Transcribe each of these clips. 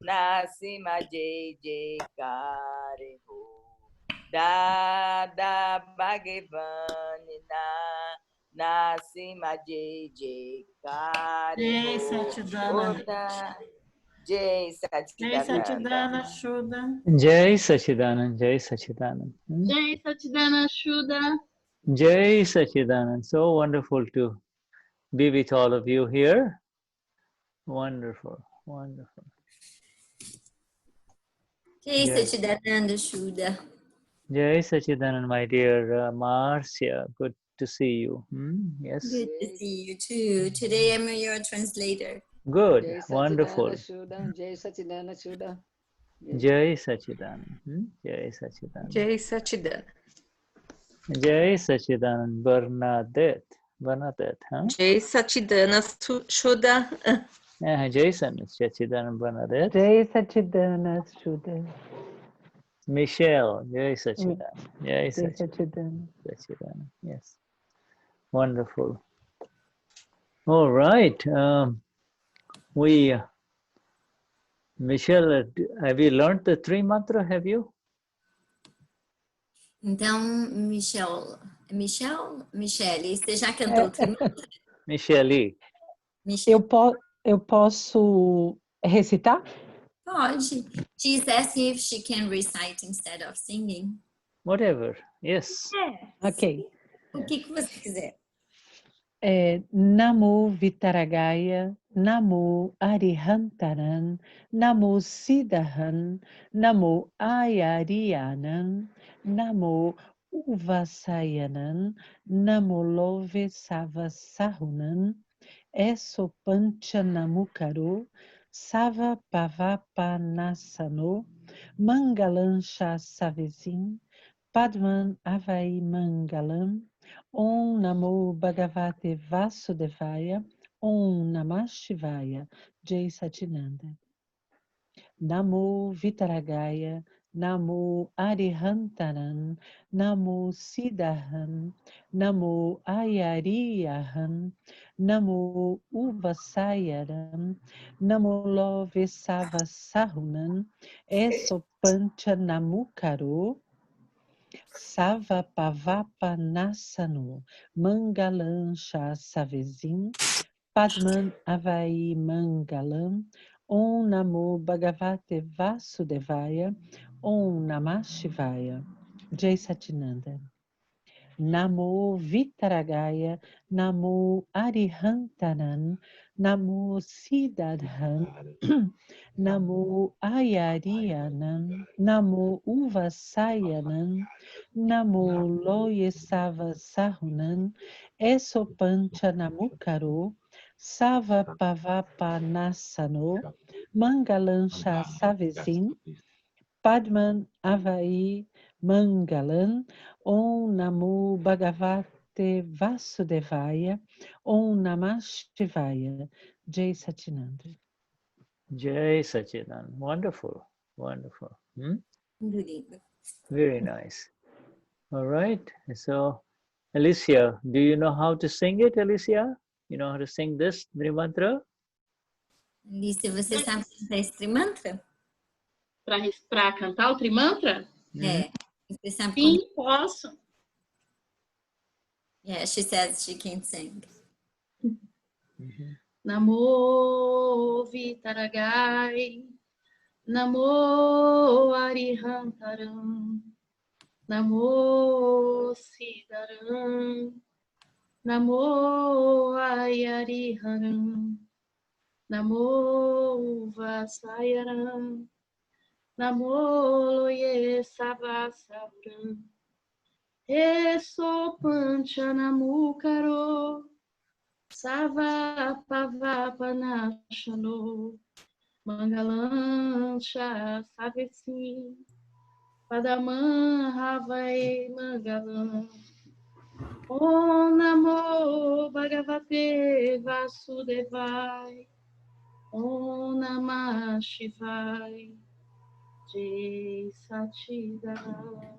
Nasima Jai Jaikare Ho. Dada Bhagavan Nasima Jai Jaikare Jai Ho. Satchidana. Jai Satchidananda. Shuddha. Jai Sachidanand, Jai Sachidanand. Jai Satchidana Shuddha. Jai Sachidanand. So wonderful to be with all of you here. Wonderful, wonderful. Jai Satchidananda Shuddha. Jai Sachidanand, my dear Marcia. Good to see you. Yes. Good to see you too. Today I'm your translator. Good, Jai wonderful. Shuddha, Jai Satchidana Shuddha. Jai Sachidanand. Jai Sachidanand. Jai Satchidana. Jai Sachidanand. Bernadette, huh? Jai Satchidana Shuddha. Jai Sachidanand Bernadette. Jai Satchidana Shuddha. Michelle, Jai Sachidanand. Jai Jai Sachidanand. Satchidana. Yes. Wonderful. All right. Michelle, have you learned the three mantra? Have you? Então, Michele, você já cantou o Trimantra? Michelle. Eu posso recitar? Pode. She's asking if she can recite instead of singing. Whatever. Yes. Ok. O que você quiser. Namo Vitaragaya, Namo Arihantaran, Namo Siddhahan, Namo Ayariyanan, Namo Uvasayanan, Namo Love Savasahunan, Eso Panchanamukaro, Sava Pavapanasano, Mangalancha Savesim, Padman Avai Mangalam, Om Namo Bhagavate Vasudevaya, Om Namah Shivaya, Jai Satinanda. Namo Vitaragaya, Namo Arihantaran, Namo Siddhahan, Namo Ayariyahan, Namo Uvasayaram, Namo Love Savasahunan, Eso Panchanamukaro, Sava Pavapa Nasano, Mangalancha Savezim, Padman Avai Mangalam, Om Namo Bhagavate Vasudevaya, Om Namah Shivaya, Jai Satinanda. Namo Vitaragaya, Namo Arihantaran, Namo Siddhahan, Namo Ayariyanan, Namo Uvasayanan, Namo Loyesava Sahunan, Esopancha Namukaro, Sava Pavapanasano, Mangalancha Savezim, Padman Avai Mangalan, Om Namo Bhagavate Vasudevaya, Om Namah Shivaya, Jai Satinanda. Jai Sachidanand. Wonderful. Wonderful. Very nice. All right. So, Alicia, do you know how to sing it, Alicia? You know how to sing this Trimantra? Alicia, você sabe cantar esse Trimantra? Para cantar o Trimantra? Você sabe Sim, posso. Yeah, she says she can sing. Namo Vitaragai, Namo Arihantaram, Namo Siddharam, Namo Ayariharam, Namo Vasayaram, Namo Loye Savasaram, Eso Panchanamukaro, Sava Pavapanashano, Mangalancha Savesim, Padaman Havai Mangalam, Om Namo Bhagavate Vasudevai, Om Namah Shivai, Jai Satchidana,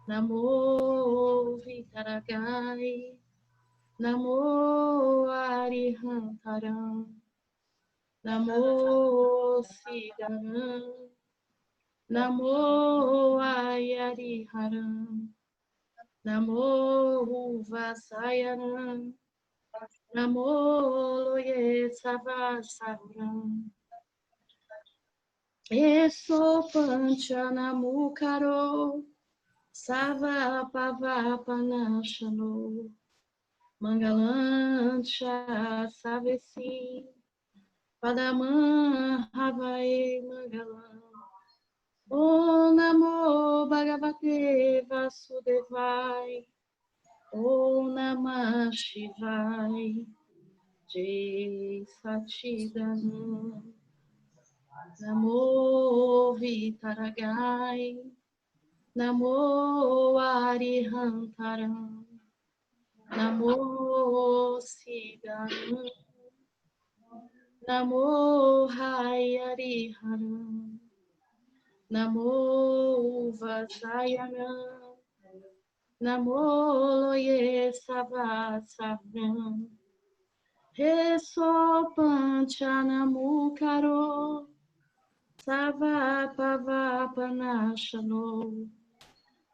Namo Vitaragai, Namo Arihantaram, Namo Sitaram, Namo Ayariharam, Namo Vasayaram, Namo Loye Savasaram, Eso Pancha Namukaro, Sava Pava Panashano, Mangalancha Savesi, Padama Havae Mangalam. Om Namo Bhagavate Vasudevai. Om Namah Shivai. Jai Satchidananda. Namo Vitaragai. Namo Arihantaram. Namo Siddhanam. Namo Hayariharam. Namo Vasayanam. Namo Loye Savasavam. Reso Panchanamukaro. Sava Pava Panashano.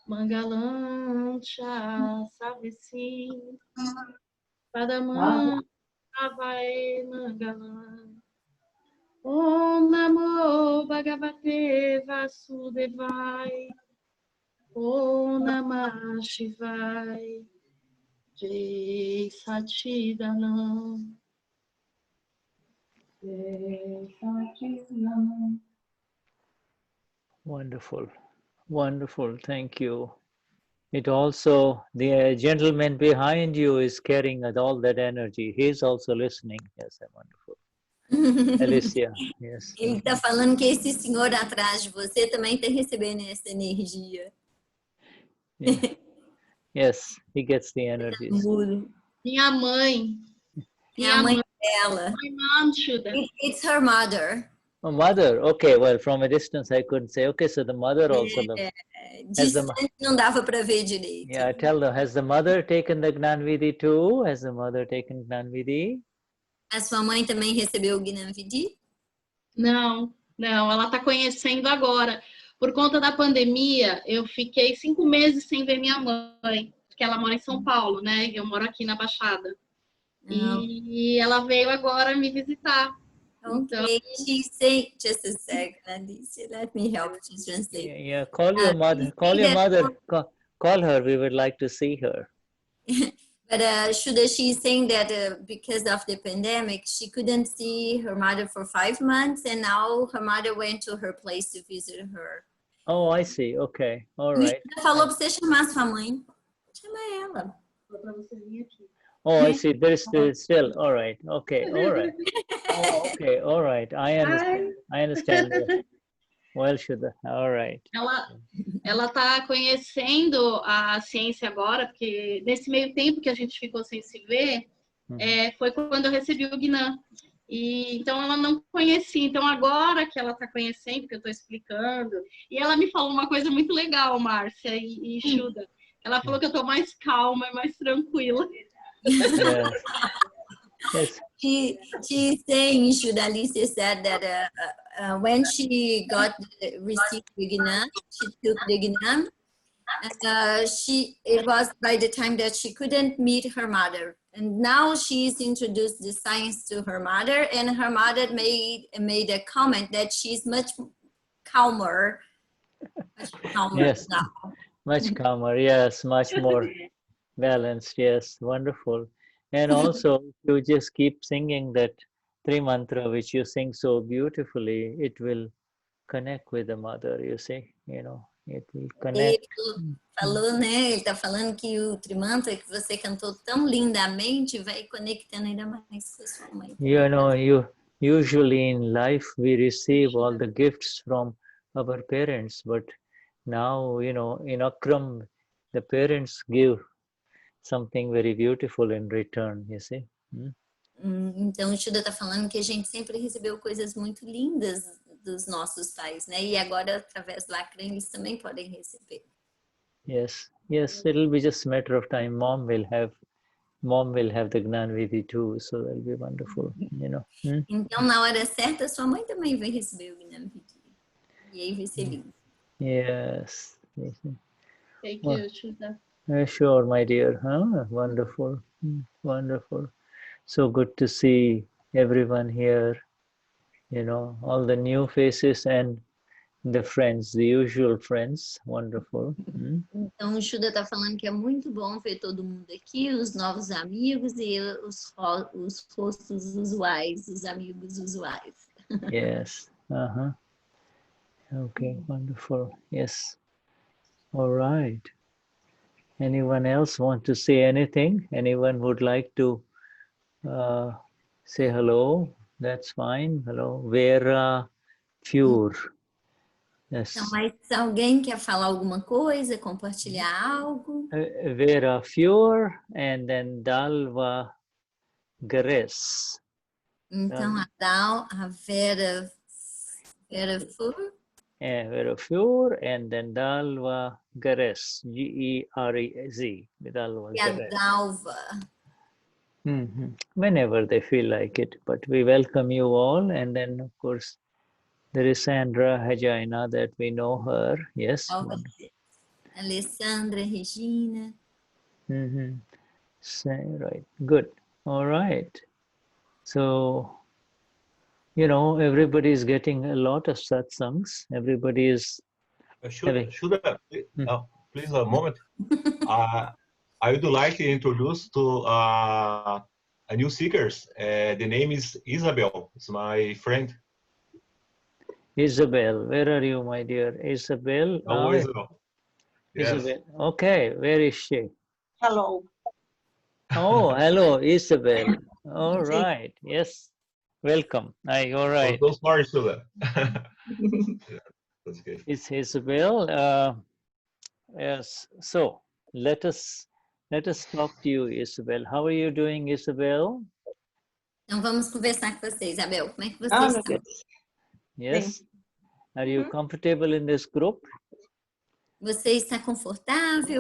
Mangalancha Savesi. Padama Avae Mangalam. Om Namo Bhagavate Vasudevai. Om Namah Shivai. Jai Satchidananda. Jai Satchidananda. Wonderful. Wonderful. Thank you. It also, the gentleman behind you is carrying all that energy. He's also listening. Yes, wonderful. Alicia, yes. Ele está falando que esse senhor atrás de você também está recebendo essa energia. Yeah. Yes, he gets the energies. Muro. Minha mãe. É a mãe dela. My mom, Shuddha. It's her mother. A mother, okay, well, from a distance I couldn't say, okay, so the mother also. Distante não dava para ver direito. Yeah, tell them, has the mother taken the Gnan Vidhi too? Has the mother taken Gnan Vidhi? A sua mãe também recebeu o Gnan Vidhi? Não, ela está conhecendo agora. Por conta da pandemia, eu fiquei 5 meses sem ver minha mãe, porque ela mora em São Paulo, né? E eu moro aqui na Baixada. E ela veio agora me visitar. Okay, she's saying, just a sec, Alicia, let me help to translate. Yeah, call your mother, call her, we would like to see her. But Shuddha, she's saying that because of the pandemic, she couldn't see her mother for 5 months, and now her mother went to her place to visit her. Oh, I see. Okay, all right. Falou para você chamar sua mãe. Chama ela. Oh, I see. There's still. All right. Okay. All right. Oh, okay. All right. I understand. I understand. Well, Shuddha. All right. Ela tá conhecendo a ciência agora, porque nesse meio tempo que a gente ficou sem se ver, foi quando eu recebi o Gnan. E então ela não conhecia. Então agora que ela tá conhecendo, que eu tô explicando, e ela me falou uma coisa muito legal, Marcia e Shuddha. Ela falou que eu tô mais calma e mais tranquila. Yes. Yes. She's saying, Shuddha, Alicia said that when she received the Gnan, she took the Gnan. It was by the time that she couldn't meet her mother, and now she's introduced the science to her mother, and her mother made a comment that she's much calmer Yes. now. Much calmer. Yes, much more balanced. Yes, wonderful. And also, you just keep singing that Tri Mantra, which you sing so beautifully, it will connect with the mother, you see, it will connect. Ele falou, né? Ele tá falando que o Trimantra que você cantou tão lindamente vai conectando ainda mais com a sua mãe. Usually in life we receive all the gifts from our parents, but now, in Akram, the parents give something very beautiful in return, you see. Então, o Shuddha está falando que a gente sempre recebeu coisas muito lindas dos nossos pais, né? E agora, através do Akram, eles também podem receber. Yes, it'll be just a matter of time. Mom will have the Gnan Vidhi too, so that'll be wonderful, Então, na hora certa, sua mãe também vai receber o Gnan Vidhi. E aí vai ser lindo. Yes. Thank Well, you, Shuddha. Sure, my dear. Huh? Wonderful. Wonderful. So good to see everyone here. You know, all the new faces and the friends, the usual friends. Wonderful. Então, o Shuddha está falando que é muito bom ver todo mundo aqui, os novos amigos e os rostos usuais, os amigos usuais. Yes. Okay, wonderful. Yes. All right. Anyone else want to say anything? Anyone would like to say hello? That's fine. Hello. Vera Fure. Yes. Então, mas se alguém quer falar alguma coisa, compartilhar algo? Vera Fure and then Dalva Gares. Então, a Vera Fur, Vera Fure and then Dalva Gares. Gerez. Dalva e a Gares. Dalva. Whenever they feel like it. But we welcome you all. And then, of course, there is Sandra Hajina that we know her. Yes. Alessandra, Regina. Right. Good. All right. So, you know, everybody is getting a lot of satsangs. Everybody is Shuddha, please a moment. I would like to introduce to a new seekers. The name is Isabel. It's my friend. Isabel, where are you, my dear? Isabel. Isabel. Yes. Isabel. Okay, where is she? Hello. Oh, hello, Isabel. All right. Yes. Welcome. All right. So sorry, Shuddha. Yeah, that's good. It's Isabel. Yes. So let us talk to you, Isabel. How are you doing, Isabel? Então vamos conversar com você, Isabel. Como é que você está? Yes. Are you comfortable in this group? Você está confortável,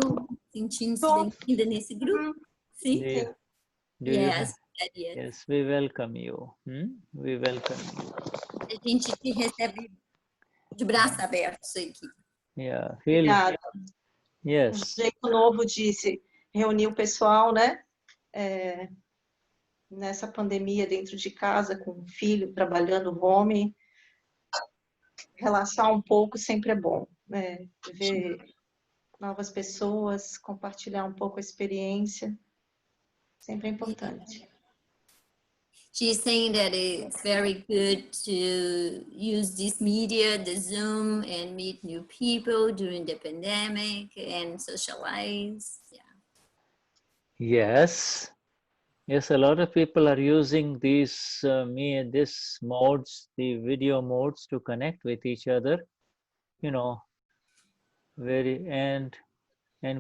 sentindo-se bem-vinda nesse grupo? Sim. Yes. Yes, we welcome you. We welcome you. A gente te recebe de braços abertos aqui. Yeah. Obrigada. Yes. Um jeito novo de se reunir o pessoal, né? Nessa pandemia dentro de casa, com o filho, trabalhando home. Relaxar um pouco sempre é bom, né? Ver novas pessoas, compartilhar um pouco a experiência, sempre é importante. She's saying that it's very good to use this media, the Zoom, and meet new people during the pandemic and socialize. Yes. Yes, a lot of people are using these this modes, the video modes, to connect with each other. You know, and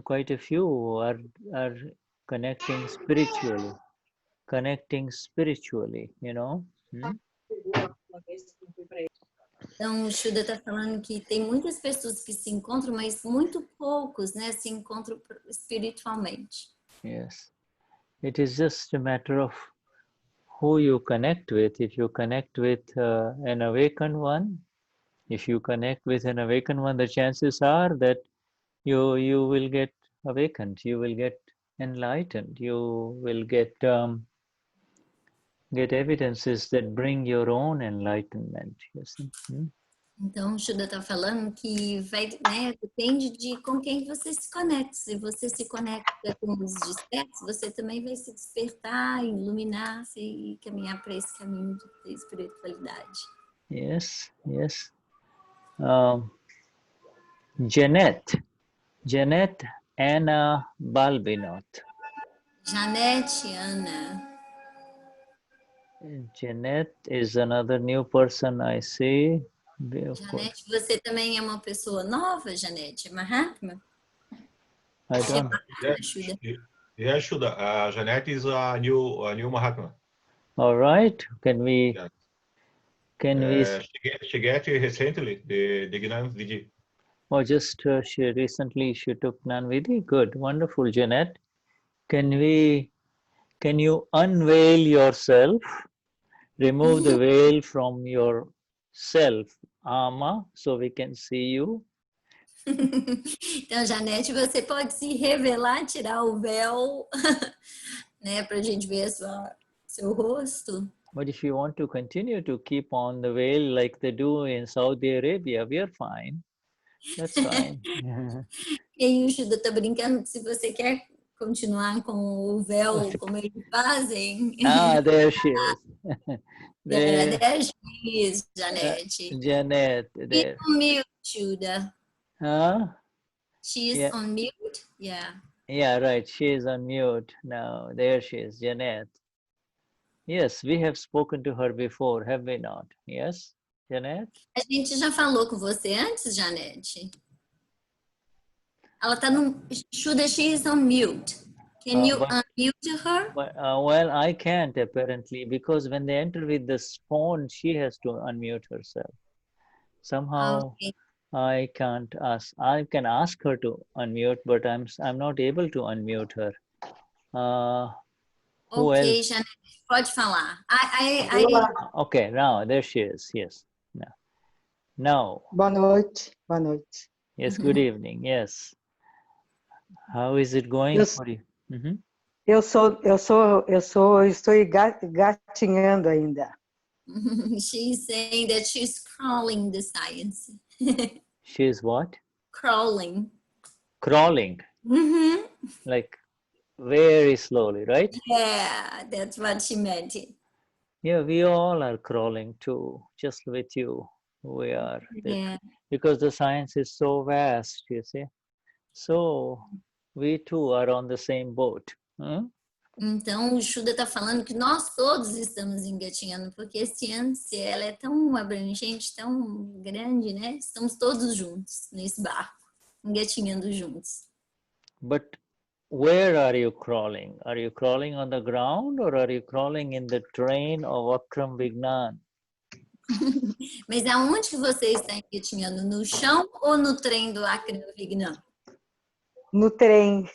quite a few are connecting spiritually. You know. Então, o Shuddha está falando que tem muitas pessoas que se encontram, mas muito poucos, né, se encontram espiritualmente. Yes. It is just a matter of who you connect with. If you connect with an awakened one, the chances are that you will get awakened, you will get enlightened, you will get evidences that bring your own enlightenment. Yes. Então, o Shuddha está falando que depende de com quem você se conecta. Se você se conecta com os despertos, você também vai se despertar, iluminar-se e caminhar para esse caminho de espiritualidade. Yes. Janet Anna Balbinot. Janete Ana. Janet is another new person I see. Janete, você também é uma pessoa nova, Janete? Mahatma? I don't. Yeah, Shuddha. Janette is a new Mahatma. All right. Can we? She get recently the Gnan Vidhi. Oh, just she recently took Gnan Vidhi. Good, wonderful, Janet. Can you unveil yourself? Remove the veil from yourself. Ama so we can see you? Então, Janete, você pode se revelar, tirar o véu, né, para a gente ver seu rosto. But if you want to continue to keep on the veil like they do in Saudi Arabia, we are fine. That's fine. E aí o Shuddha está brincando que se você quer continuar com o véu como eles fazem. Ah, there she is. There she is, Janete. Janet, She's there. on mute, Shuddha. Huh? She's Yeah. on mute? Yeah. Yeah, right. She is on mute now. There she is, Janet. Yes, we have spoken to her before, have we not? Yes, Janet? A gente já falou com você antes, Janete? Ela está no... Shuddha, she is on mute. Can you unmute her? But, well, I can't apparently, because when they enter with this phone, she has to unmute herself. Somehow, Okay. I can't ask. I can ask her to unmute, but I'm not able to unmute her. Who Ok, else? Janete, pode falar. Okay, now there she is. Yes. Now. Boa noite. Boa noite. Yes. Good evening. Yes. How is it going for you? Estou gatinhando ainda. She's saying that she's crawling the science. She's what? Crawling. Crawling. Like very slowly, right? Yeah, that's what she meant. Yeah, we all are crawling too, just with you. We are. Yeah. Because the science is so vast, you see. So we too are on the same boat. Então, o Shuddha está falando que nós todos estamos engatinhando, porque a ciência ela é tão abrangente, tão grande, né? Estamos todos juntos nesse barco, engatinhando juntos. But where are you crawling? Are you crawling on the ground or are you crawling in the train of Akram Vignan? Mas aonde que você está engatinhando? No chão ou no trem do Akram Vignan? No trem.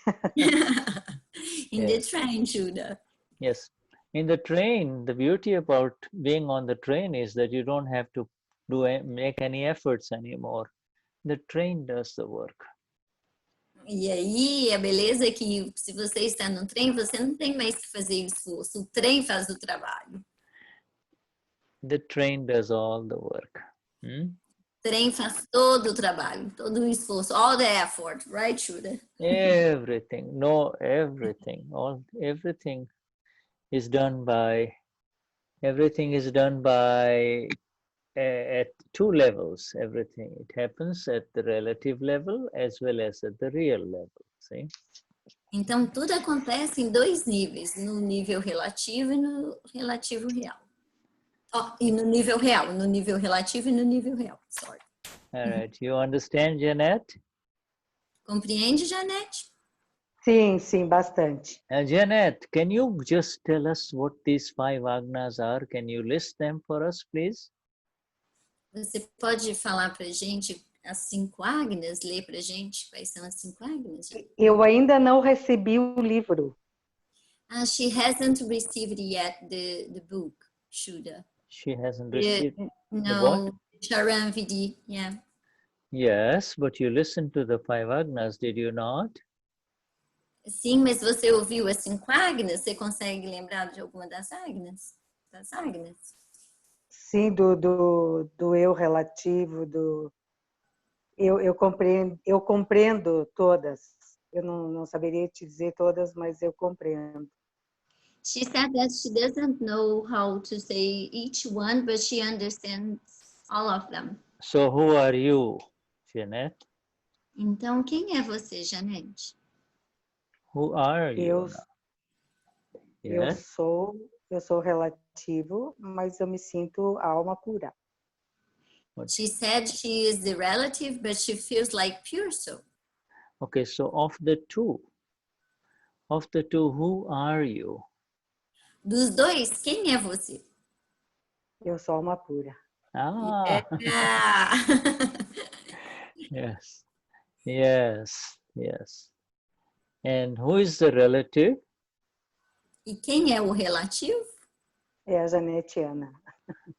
In the train, Shuddha. Yes. In the train, the beauty about being on the train is that you don't have to make any efforts anymore. The train does the work. E aí, a beleza é que se você está no trem, você não tem mais que fazer esforço. O trem faz o trabalho. The train does all the work. O trem faz todo o trabalho, todo o esforço, all the effort, right, Shuddha? Everything, everything is done by at two levels. Everything, it happens at the relative level as well as at the real level, see? Então, tudo acontece em dois níveis, no nível relativo e no relativo real. E no nível real, no nível relativo e no nível real, sorry. All right, you understand, Janet? Compreende, Janete? Sim, sim, bastante. Janet, can you just tell us what these 5 agnas are? Can you list them for us, please? Você pode falar pra gente as 5 agnas, ler pra gente quais são as 5 agnas? Eu ainda não recebi o livro. She hasn't received yet the book, Shuddha. She hasn't received no, Charan Vidhi, yeah. Yes, but you listened to the 5 agnas, did you not? Sim, mas você ouviu as 5 agnas? Você consegue lembrar de alguma das agnas? Sim, do eu relativo, eu compreendo todas. Eu não saberia te dizer todas, mas eu compreendo. She said that she doesn't know how to say each one, but she understands all of them. So who are you, Janet? Então, quem é você, Janete? Who are you? Eu sou relativo, mas eu me sinto alma pura. She said she is the relative, but she feels like pure soul. Okay, so of the two, who are you? Dos dois, quem é você? Eu sou alma pura. Ah. Yeah. Yes. And who is the relative? E quem é o relativo? É a Janetiana.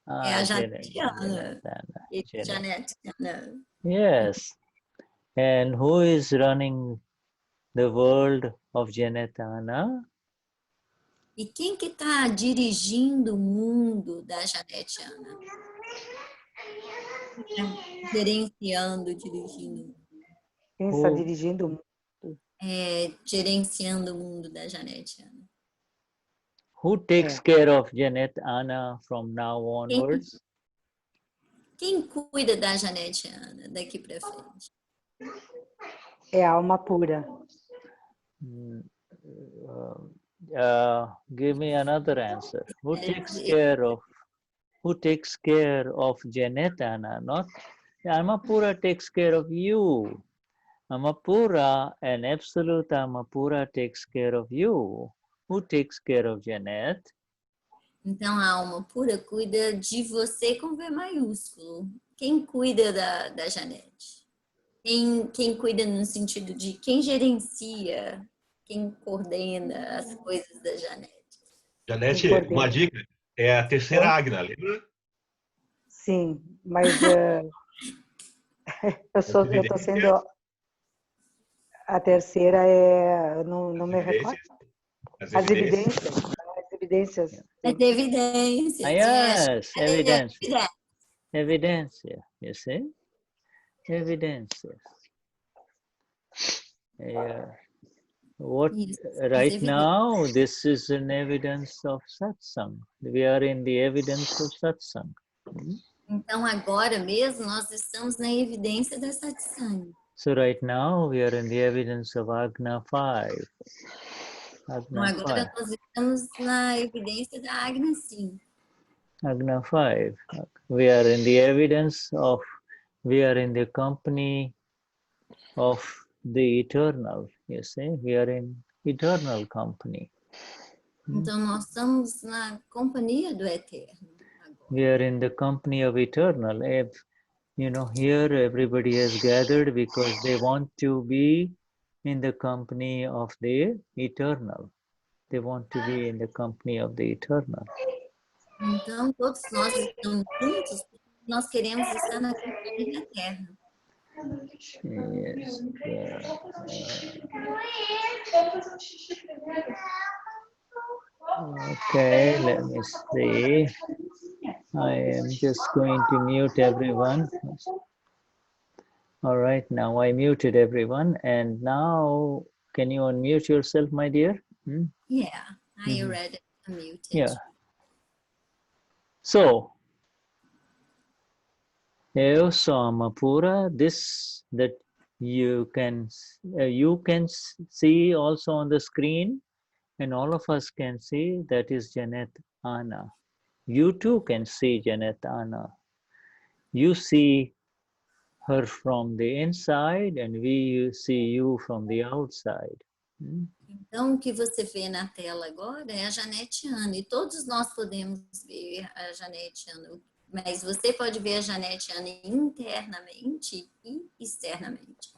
É a Janetana. Janetiana. Janetiana. Yes. And who is running the world of Janetana? E quem que está dirigindo o mundo da Janetiana? Gerenciando, dirigindo. Quem está dirigindo o mundo? Gerenciando o mundo da Janetiana. Who takes care of Janetana from now onwards? Quem cuida da Janetiana daqui para frente? É a alma pura. Give me another answer. Who takes care of Janetana? Not Amapura takes care of you. Amapura, an absolute Amapura takes care of you. Who takes care of Janet? Então, a alma pura cuida de você com V maiúsculo. Quem cuida da Janete? Quem cuida no sentido de quem gerencia, quem coordena as coisas da Janete? Janete, uma dica, é a terceira Agna, lembra? Sim, mas eu estou sendo... A terceira não me recordo. As evidências. As evidências. Yes, evidence. Evidence, you see? Evidence. Right now, this is an evidence of Satsang. We are in the evidence of Satsang. Então, agora mesmo, nós estamos na evidência da Satsang. So right now, we are in the evidence of Agna 5. Então, agora nós estamos na evidência da Agna 5. Agna 5. We are in the evidence of, we are in the company of the eternal. You see, we are in eternal company. Então, nós estamos na companhia do Eterno. We are in the company of eternal. You know, here everybody has gathered because they want to be in the company of the eternal. They want to be in the company of the eternal. Então, todos nós estamos juntos porque nós queremos estar na companhia eterna. Yes. Okay, let me see. I am just going to mute everyone. All right, now I muted everyone, and now can you unmute yourself, my dear? Yeah, I already unmuted. Yeah. So, Amapura, this that you can see also on the screen, and all of us can see, that is Janet Anna. You too can see Janet Anna. You see her from the inside, and we see you from the outside. Então, o que você vê na tela agora é a Janete Ana, e todos nós podemos ver a Janete Ana, mas você pode ver a Janete Ana internamente e externamente.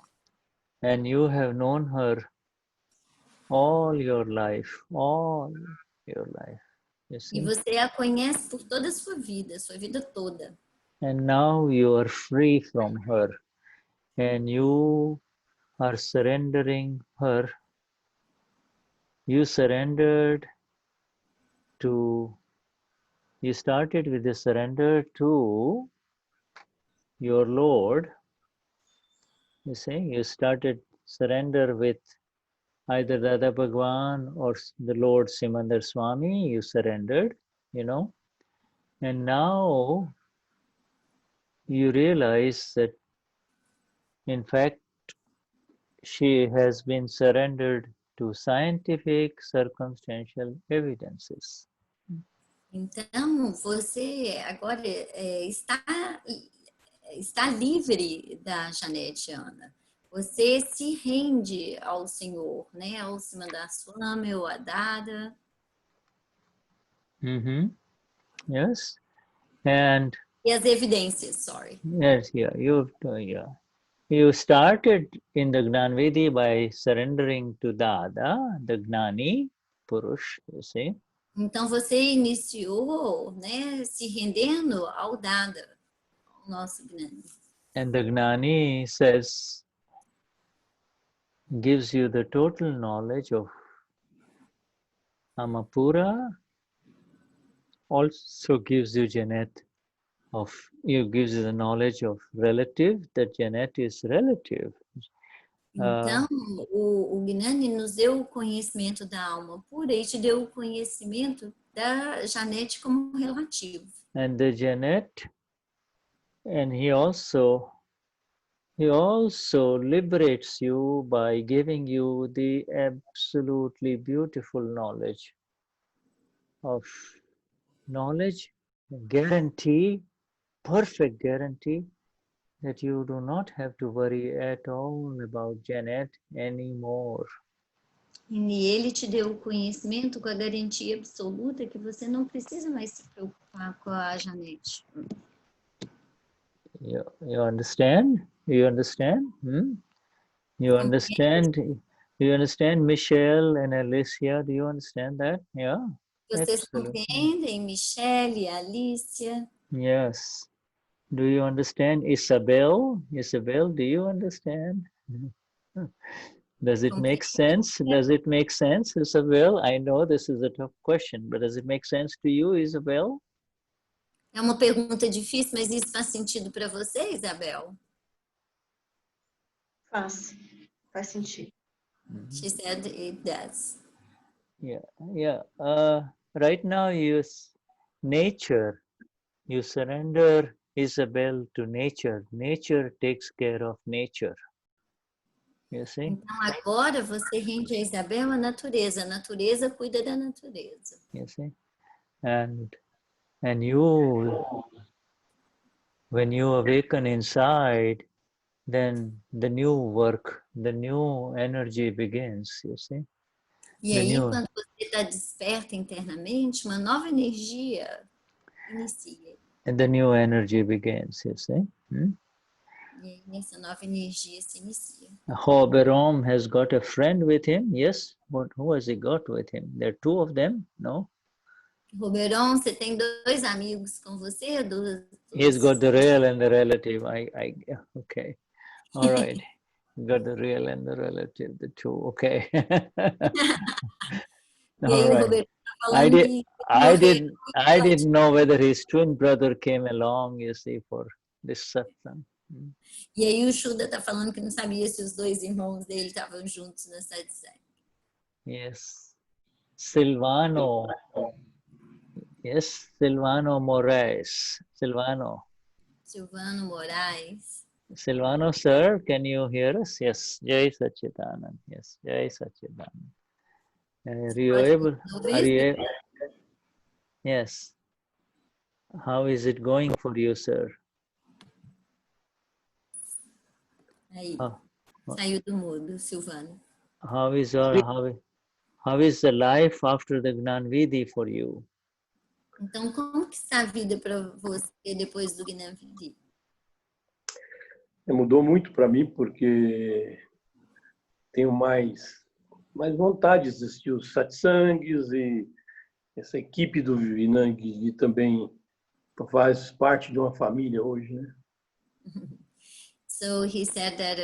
And you have known her all your life, all your life. E você a conhece por toda a sua vida toda. And now you are free from her, and you are surrendering her. You surrendered to, you started with the surrender to your Lord. You see, you started surrender with either Dada Bhagwan or the Lord Simandar Swami. You surrendered, you know, and now you realize that in fact she has been surrendered to scientific circumstantial evidences. Então, você agora está livre da Janete Ana. Você se rende ao Senhor, né? Ao Simandar Swami, ou a Dada. Yes. And e as evidências, sorry. Yes, yeah, you started in the Gnan Vidhi by surrendering to Dada, the Gnani Purush, you see. Então você iniciou, né, se rendendo ao dada, ao nosso Gnani. And the Gnani says, gives you the total knowledge of Amapura, also gives you gives you the knowledge of relative, that Janet is relative. Então, o Gnani nos deu o conhecimento da alma pura e te deu o conhecimento da Janete como relativo. And the Janet, and he also liberates you by giving you the absolutely beautiful knowledge, guarantee, perfect guarantee, that you do not have to worry at all about Janet anymore. E ele te deu o conhecimento com a garantia absoluta que você não precisa mais se preocupar com a Janete. You understand? You understand? You understand? You understand, Michelle and Alicia? Do you understand that? Yeah. Vocês Absolutely. compreendem, Michelle, Alicia? Yes. Do you understand, Isabel? Isabel, do you understand? Does it make sense? Does it make sense, Isabel? I know this is a tough question, but does it make sense to you, Isabel? É uma pergunta difícil, mas isso faz sentido para você, Isabel? Faz sentido. She said it does. Yeah. Right now, nature. You surrender Isabel to nature. Nature takes care of nature. You see? Então agora você rende a Isabel à natureza. A natureza cuida da natureza. You see? And you, when you awaken inside, then the new work, the new energy begins, you see? E aí, quando você está desperta internamente, uma nova energia inicia. And the new energy begins, you see? E aí, essa nova energia se inicia. Hoberom has got a friend with him, yes? But who has he got with him? There are two of them, no? Roberon, você tem dois amigos com você? He's got the real and the relative. Okay. All right. Got the real and the relative, the two. Okay. All right. I didn't know whether his twin brother came along, you see, for this satsang. E aí o Shuddha está falando que não sabia se os dois irmãos dele estavam juntos na satsang. Yes. Silvano. Yes, Silvano Moraes. Silvano Moraes. Silvano, sir, can you hear us? Yes, Jai Satchidanand. Yes, Jai Satchidanand. Are you able? Yes. How is it going for you, sir? Aí, saiu do mudo, Silvano. How is the life after the Gnan Vidhi for you? Então, como que está a vida para você depois do Gnan Vidhi? Mudou muito para mim porque tenho mais vontade de assistir os satsangs e essa equipe do Vinang também faz parte de uma família hoje, né? So he said that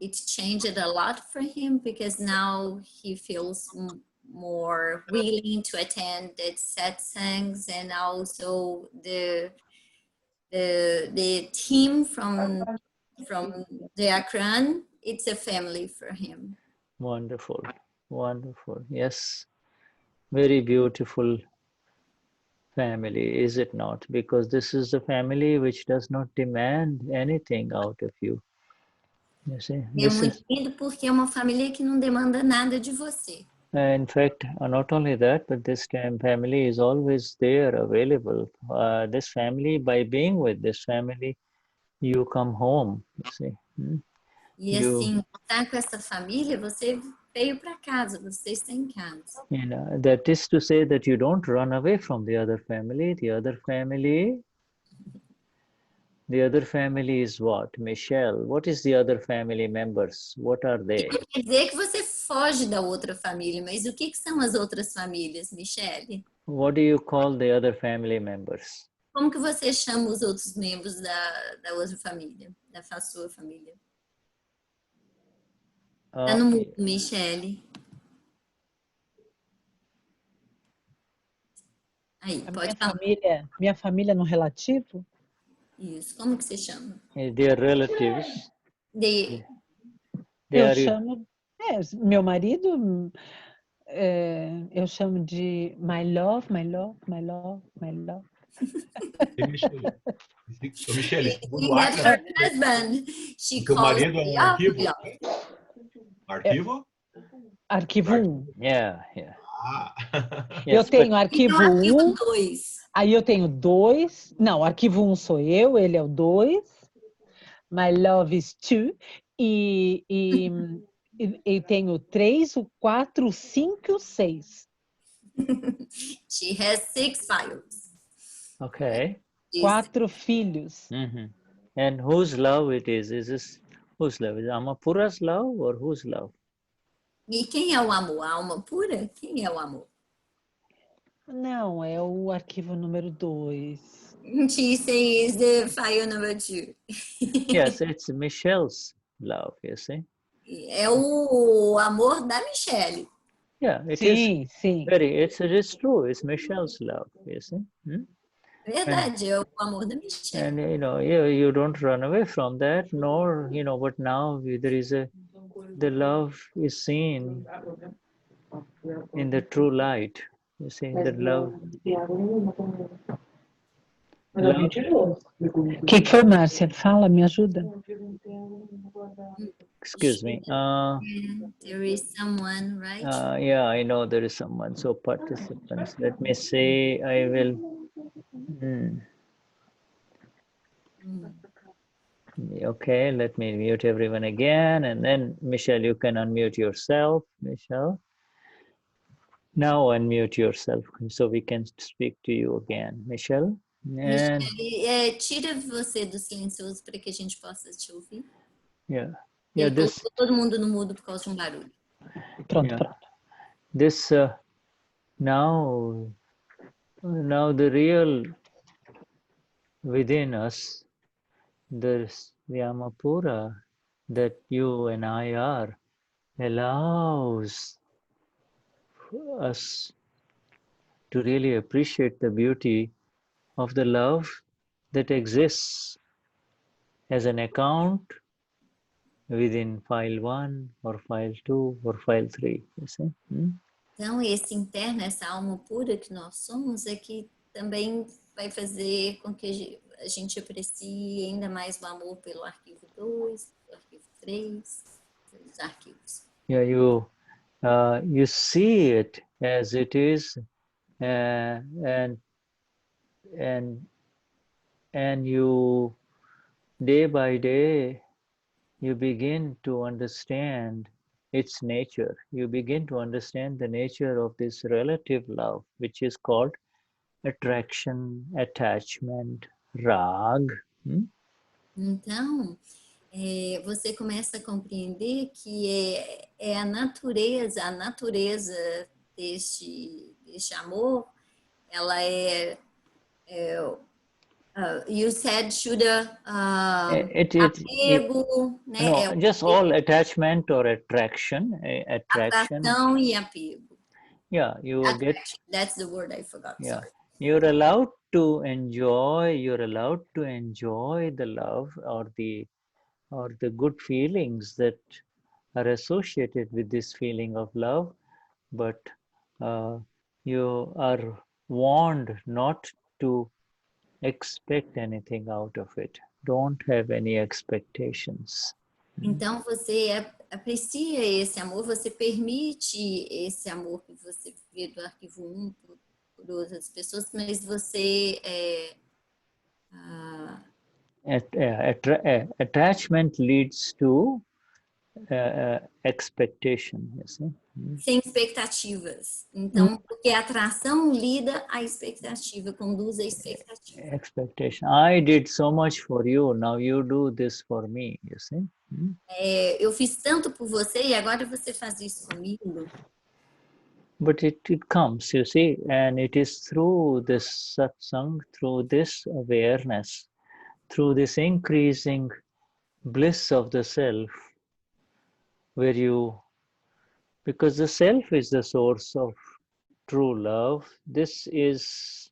it changed a lot for him because now he feels more willing to attend the satsangs, and also the team from the Akram, it's a family for him. Wonderful, wonderful. Yes, very beautiful family, is it not? Because this is a family which does not demand anything out of you. You see, É muito lindo porque é uma família que não demanda nada de você. In fact, not only that, but this family is always there, available. This family, by being with this family, you come home, you see. E assim, estar com essa família, você veio para casa, você está em casa. You know, that is to say that you don't run away from the other family. The other family is what? Michelle, what is the other family members? What are they? Quer dizer que você foge da outra família, mas o que são as outras famílias, Michele? What do you call the other family members? Como que você chama os outros membros da outra família, da sua família? Tá no mudo, Michele. Aí, pode falar. Minha família no relativo? Isso, como que você chama? They are relatives. Eu chamo... meu marido... eu chamo de my love, my love, my love, my love. Michele, segundo o That's Akram, her husband. She teu calls marido é me um arquivo? love. Arquivo? Arquivo 1. Yeah. Ah. Eu tenho arquivo 1. 2. Aí eu tenho 2. Não, arquivo 1 sou eu, ele é o 2. My love is 2. E tenho 3, o 4, o 5 e o 6. She has 6 files. Okay. 4 filhos. And whose love it is? Is this whose love? Is it Amapura's love or whose love? E quem é o amor? A alma pura? Quem é o amor? Não, é o arquivo número 2. She says the file number 2. Yes, it's Michelle's love, you see. É o amor da Michele. Yeah, it sim, is. Sim. It is true. It's Michelle's love, you see. Verdade, é o amor da Michele. And you don't run away from that, nor but now the love is seen in the true light. You see, the love. O que foi, Márcia? Fala, me ajuda. Excuse me. There is someone, right? Yeah, I know there is someone. So participants, let me say, I will. Okay, let me mute everyone again, and then Michelle, you can unmute yourself. Michelle, now unmute yourself so we can speak to you again. Michelle. And... Michelle, tira você do silencioso para que a gente possa te ouvir. Yeah. Ele colocou todo mundo no mudo por causa de um barulho. Pronto. This now the real within us, there's the Amapura that you and I are, allows us to really appreciate the beauty of the love that exists as an account within file 1 or file 2 or file 3. You see? Então, esse interno, essa alma pura que nós somos, é que também vai fazer com que a gente aprecie ainda mais o amor pelo arquivo 2, pelo arquivo 3, pelos arquivos. Yeah, you see it as it is, and you, day by day, you begin to understand its nature. You begin to understand the nature of this relative love, which is called attraction, attachment, rag. Então, você começa a compreender que é a natureza deste amor, ela you said Shuddha, apego, né? No, just all attachment or attraction. Atração e apego. Yeah, you attraction. get. That's the word I forgot. Yeah, sorry. you're allowed to enjoy the love or the good feelings that are associated with this feeling of love, but you are warned not to expect anything out of it. Don't have any expectations. Então você aprecia esse amor, você permite esse amor que você vê do arquivo 1 por outras pessoas, mas você Attachment leads to expectation, you see. Sem expectativas. Então, porque a atração lida à expectativa, conduz à expectativa. Expectation. I did so much for you, now you do this for me, you see. Eu fiz tanto por você e agora você faz isso comigo. But it comes, you see, and it is through this satsang, through this awareness, through this increasing bliss of the self, where you, because the self is the source of true love, this is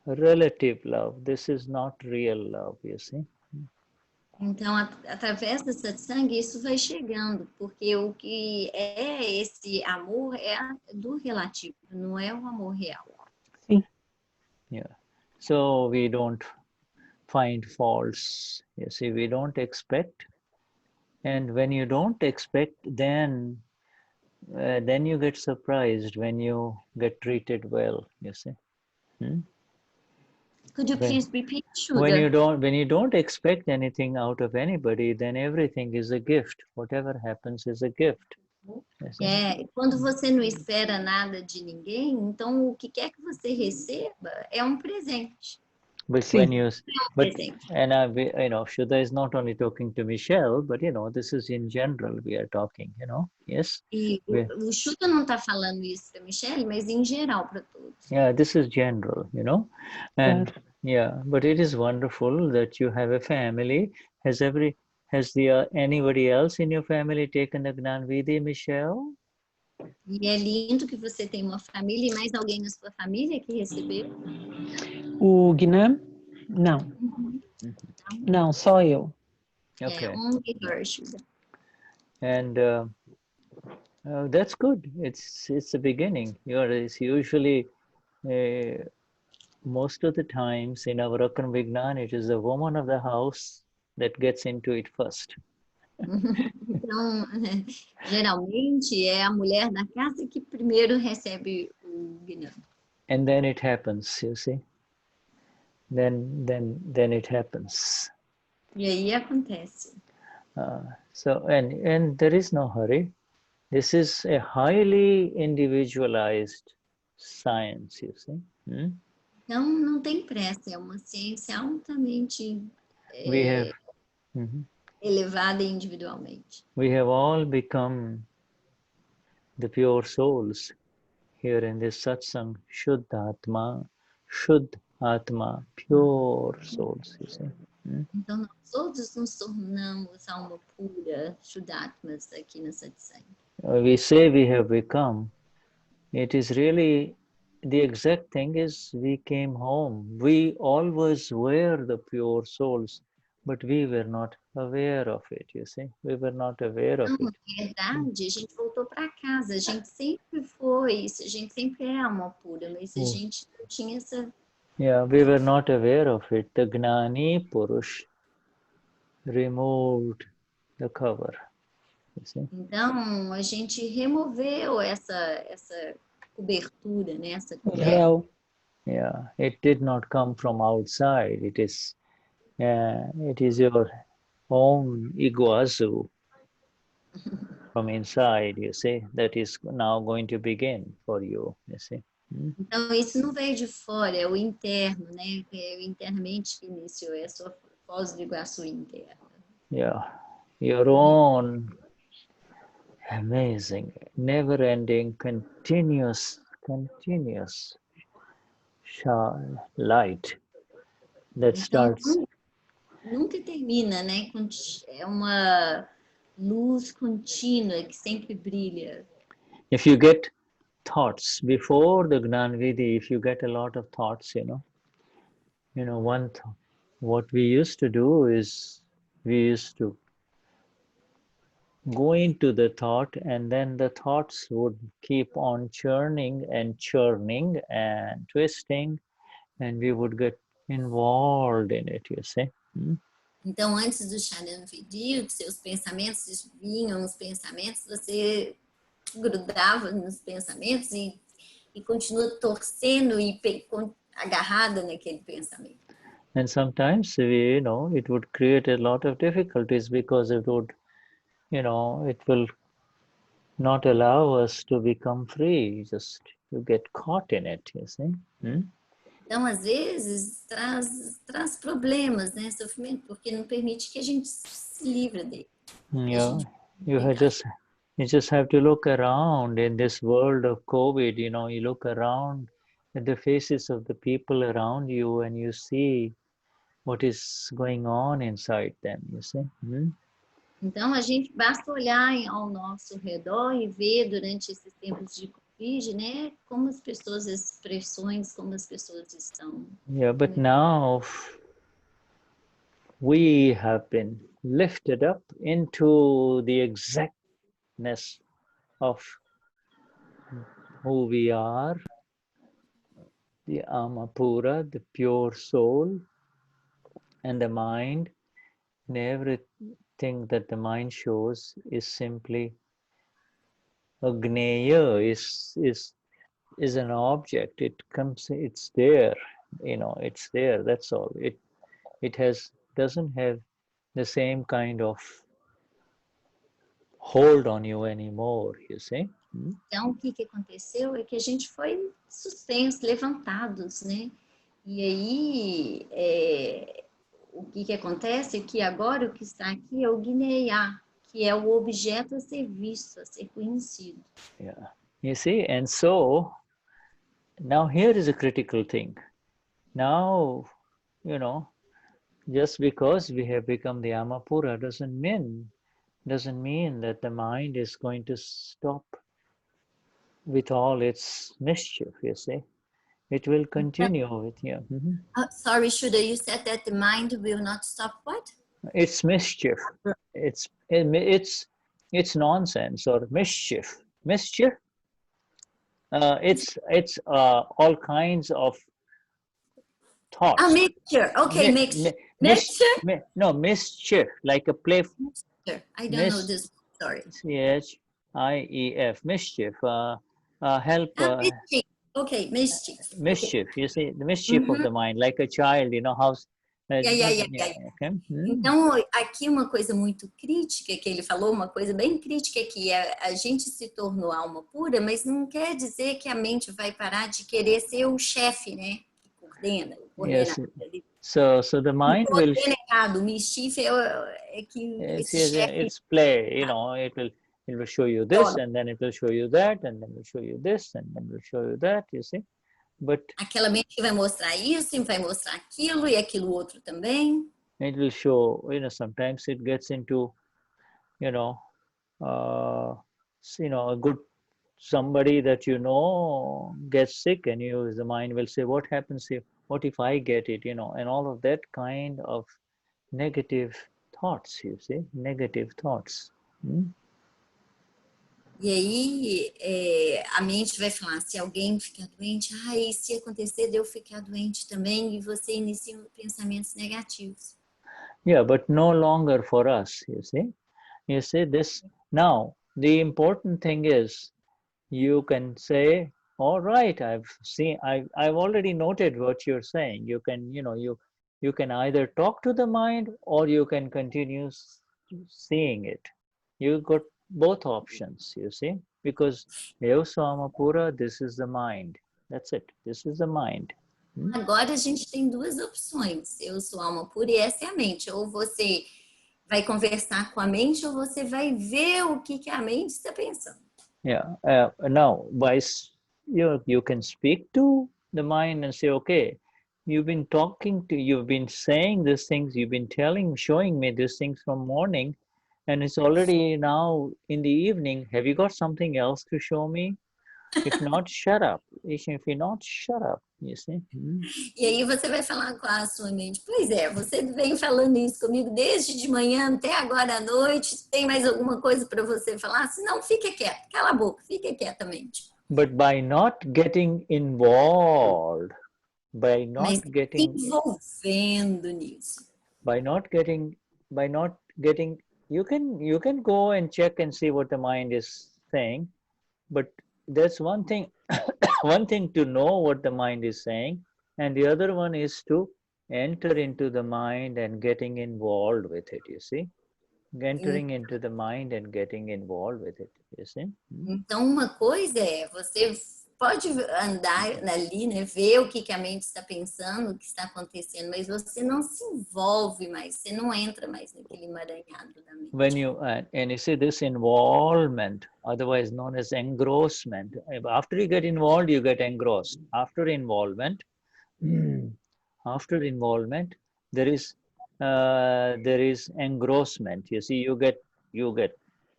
relative love, this is not real love, you see. Então, através do satsang, isso vai chegando, porque o que é esse amor é do relativo, não é o amor real. Sim. Yeah. So we don't find faults, you see, we don't expect. And when you don't expect, then you get surprised when you get treated well, you see. Could you please repeat, Shuddha? When you don't expect anything out of anybody, then everything is a gift. Whatever happens is a gift. Quando você não espera nada de ninguém, então o que quer que você receba é um presente. But when you, and Shuddha is not only talking to Michelle, but this is in general we are talking, yes. E o Shuddha não está falando isso para Michelle, mas em geral para todos. Yeah, this is general, and but it is wonderful that you have a family. Has anybody else in your family taken the Gnan Vidhi, Michelle? E é lindo que você tem uma família e mais alguém na sua família que recebeu? O Gnan? Não. Não, só eu. Okay. Only her, Shuddha. And that's good. It's a beginning. It's usually most of the times in our Akram Vignan, it is the woman of the house that gets into it first. Então, geralmente é a mulher da casa que primeiro recebe o Gnan. And then it happens, you see. Then it happens. E aí acontece. So and there is no hurry. This is a highly individualized science, you see. Então não tem pressa, é uma ciência altamente elevada individualmente. We have all become the pure souls here in this satsang, Vishuddhatma, Shuddhatma, pure souls, you see. Então nós todos nos tornamos alma pura, Shuddhatmas aqui na satsang. We say we have become. It is really the exact thing is we came home. We always were the pure souls, but we were not aware of it, you see. We were not aware of it. Na verdade, a gente voltou para casa, a gente sempre foi isso, a gente sempre é alma pura, mas a gente não tinha essa... Yeah, we were not aware of it. The Gnani Purush removed the cover, you see. Então, a gente removeu essa cobertura, né? Essa véu. Yeah, it did not come from outside. It is your own iguazu from inside, you see, that is now going to begin for you see. Então, isso não veio de fora, é o interno, né? É internamente que iniciou, é a sua Foz do Iguaçu interna. Yeah, your own amazing, never-ending, continuous light that starts. Nunca termina, né? É uma luz contínua que sempre brilha. If you get thoughts before the Gnan Vidhi, if you get a lot of thoughts, what we used to do is we used to go into the thought, and then the thoughts would keep on churning and twisting, and we would get involved in it, you see. Então, antes do Santana Vidhi, seus pensamentos vinham, os pensamentos, você grudava nos pensamentos e continua torcendo e agarrada naquele pensamento. And sometimes we, it would create a lot of difficulties because it would, it will not allow us to become free. Just you get caught in it, you see. Então, às vezes, traz problemas, né? Sofrimento, porque não permite que a gente se livre dele. Yeah, you just have to look around in this world of COVID. You look around at the faces of the people around you, and you see what is going on inside them. You see. Então, a gente basta olhar ao nosso redor e ver durante esses tempos de Covid, né, como as pessoas, as expressões, como as pessoas estão. Yeah, but now we have been lifted up into the exactness of who we are, the Amapura, the pure soul, and the mind, and everything that the mind shows is simply a gneya, is an object. It comes, it's there, it's there, that's all. It doesn't have the same kind of hold on you anymore, you see. Então, o que aconteceu é que a gente foi suspenso, levantados, né? E aí, o que acontece é que agora o que está aqui é o Gneya, que é o objeto a ser visto, a ser conhecido. Yeah, you see, and so now here is a critical thing. Now, just because we have become the Amapura doesn't mean that the mind is going to stop with all its mischief, you see. It will continue with you. Sorry, Shuddha, you said that the mind will not stop what? It's mischief. It's nonsense or mischief. Mischief. It's all kinds of thoughts. Mixture. Okay, mixture. Mischief, like a playful. I don't know this. Sorry. Mischief. Mischief. Help. Mischief. Okay, mischief. Mischief. Okay. You see, the mischief of the mind, like a child, how. Okay. Então, aqui uma coisa muito crítica que ele falou, uma coisa bem crítica é que a gente se tornou alma pura, mas não quer dizer que a mente vai parar de querer ser o chefe, né? Que coordena. Yes. So the mind will. O mischief é que it's play. It will show you this, and then it will show you that, and then it will show you this, and then it will show you that. You see. But aquela mente vai mostrar isso, vai mostrar aquilo e aquilo outro também. It will show, sometimes it gets into, a good somebody that gets sick, and the mind will say, what happens if, what if I get it, and all of that kind of negative thoughts, you see, negative thoughts. E aí, a mente vai falar, se alguém ficar doente, e se acontecer de eu ficar doente também, e você inicia pensamentos negativos. Yeah, but no longer for us, you see. You see this, now, the important thing is, you can say, all right, I've already noted what you're saying. You can, you can either talk to the mind, or you can continue seeing it. You got both options, you see, because eu sou Amapura, this is the mind. That's it. This is the mind. Agora a gente tem duas opções. Eu sou alma pura e essa é a mente. Ou você vai conversar com a mente, ou você vai ver o que a mente está pensando. Yeah. Now, you can speak to the mind and say, okay, you've been saying these things, you've been showing me these things from morning. And it's already now in the evening. Have you got something else to show me? If not, shut up. If you're not, shut up. You see? E aí você vai falar com a sua mente. Pois é, você vem falando isso comigo desde de manhã até agora à noite. Tem mais alguma coisa para você falar? Se não, fica quieto. Cala a boca. Fica quietamente. But by not getting involved, envolvendo nisso. By not getting, you can go and check and see what the mind is saying, but that's one thing. One thing to know what the mind is saying, and the other one is to enter into the mind and getting involved with it, you see. Entering into the mind and getting involved with it, you see. Então, uma coisa é, você pode andar ali, né, ver o que a mente está pensando, o que está acontecendo, mas você não se envolve mais, você não entra mais naquele emaranhado da mente. When you, and you see this involvement, otherwise known as engrossment. After you get involved, you get engrossed. After involvement, there is engrossment. You see, you get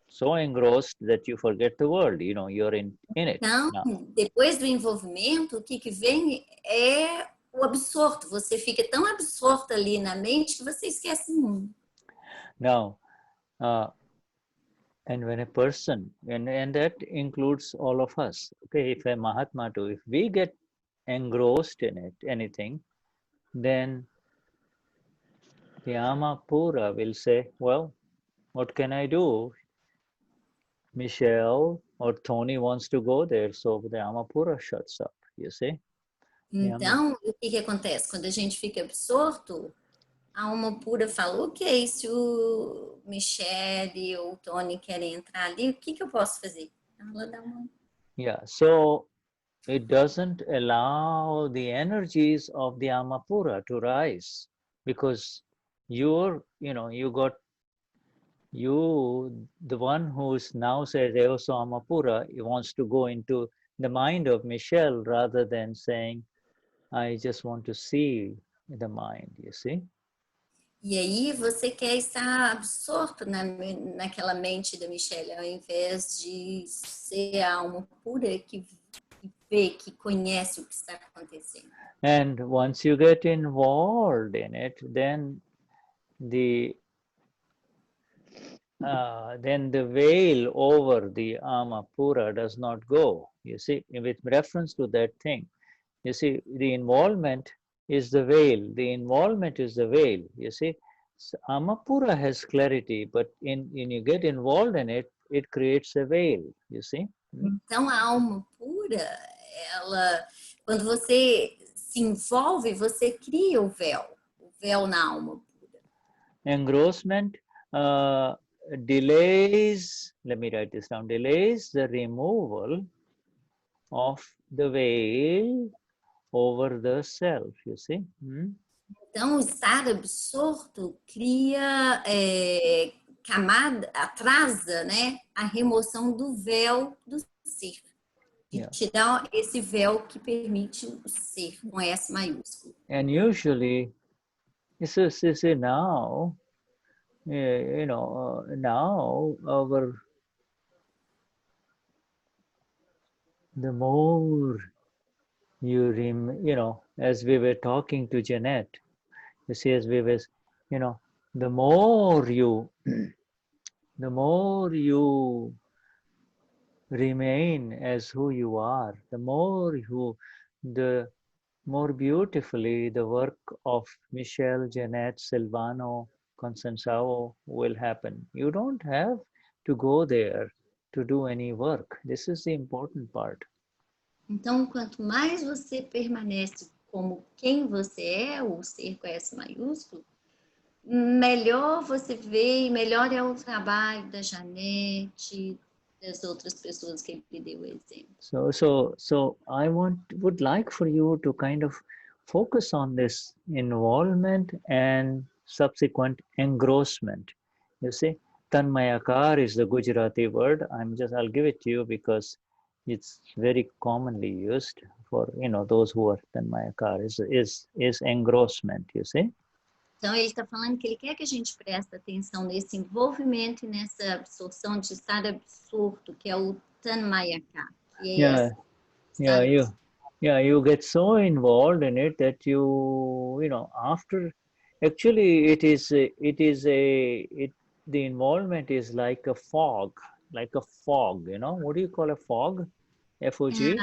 so engrossed that you forget the world. You know, you're in it. Então, depois do envolvimento, o que vem é o absorto. Você fica tão absorto ali na mente que você esquece o mundo. Now, and when a person, and that includes all of us, okay, if a Mahatma too, if we get engrossed in it, anything, then the Amapura will say, well, what can I do? Michelle or Tony wants to go there, so the Amapura shuts up, you see? Então, o que acontece? Quando a gente fica absorto, a alma pura fala, ok, se o Michele ou o Tony querem entrar ali, o que eu posso fazer? Ela dá uma... Yeah, so it doesn't allow the energies of the Amapura to rise, because you're, you know, the one who's now says Eoso Amapura, he wants to go into the mind of Michelle rather than saying, I just want to see the mind, you see? E aí você quer estar absorto naquela mente da Michelle, ao invés de ser a alma pura que vê, que conhece o que está acontecendo. And once you get involved in it, then the veil over the Amapura does not go, you see, with reference to that thing. You see, the involvement is the veil. The involvement is the veil, you see. So Amapura has clarity, but when you get involved in it, it creates a veil, you see. Então, a alma pura, ela, quando você se envolve, você cria o véu na alma pura. Engrossment delays, let me write this down, delays the removal of the veil over the self, you see. Então, o estar absorto cria camada, atrasa, né, a remoção do véu do ser. E te dá esse véu que permite o ser, com S maiúsculo. And usually, this is now, you know, now the more you know, as we were talking to Jeanette, you see, as we were, you know, the more you remain as who you are, the more beautifully the work of Michelle, Jeanette, Silvano, Constanzao will happen. You don't have to go there to do any work. This is the important part. Então, quanto mais você permanece como quem você é, o ser com S maiúsculo, melhor você vê e melhor é o trabalho da Janete, das outras pessoas que ele deu o exemplo. So I would like for you to kind of focus on this involvement and subsequent engrossment. You see, Tanmayakar is the Gujarati word. I'll give it to you because it's very commonly used for, you know, those who are Tanmayakar is engrossment, you see. Então, ele está falando que ele quer que a gente preste atenção nesse envolvimento e nessa absorção de estar absorto, que é o Tanmayaka. You get so involved in it that you know, after, actually the involvement is like a fog, you know. What do you call a fog? F-O-G?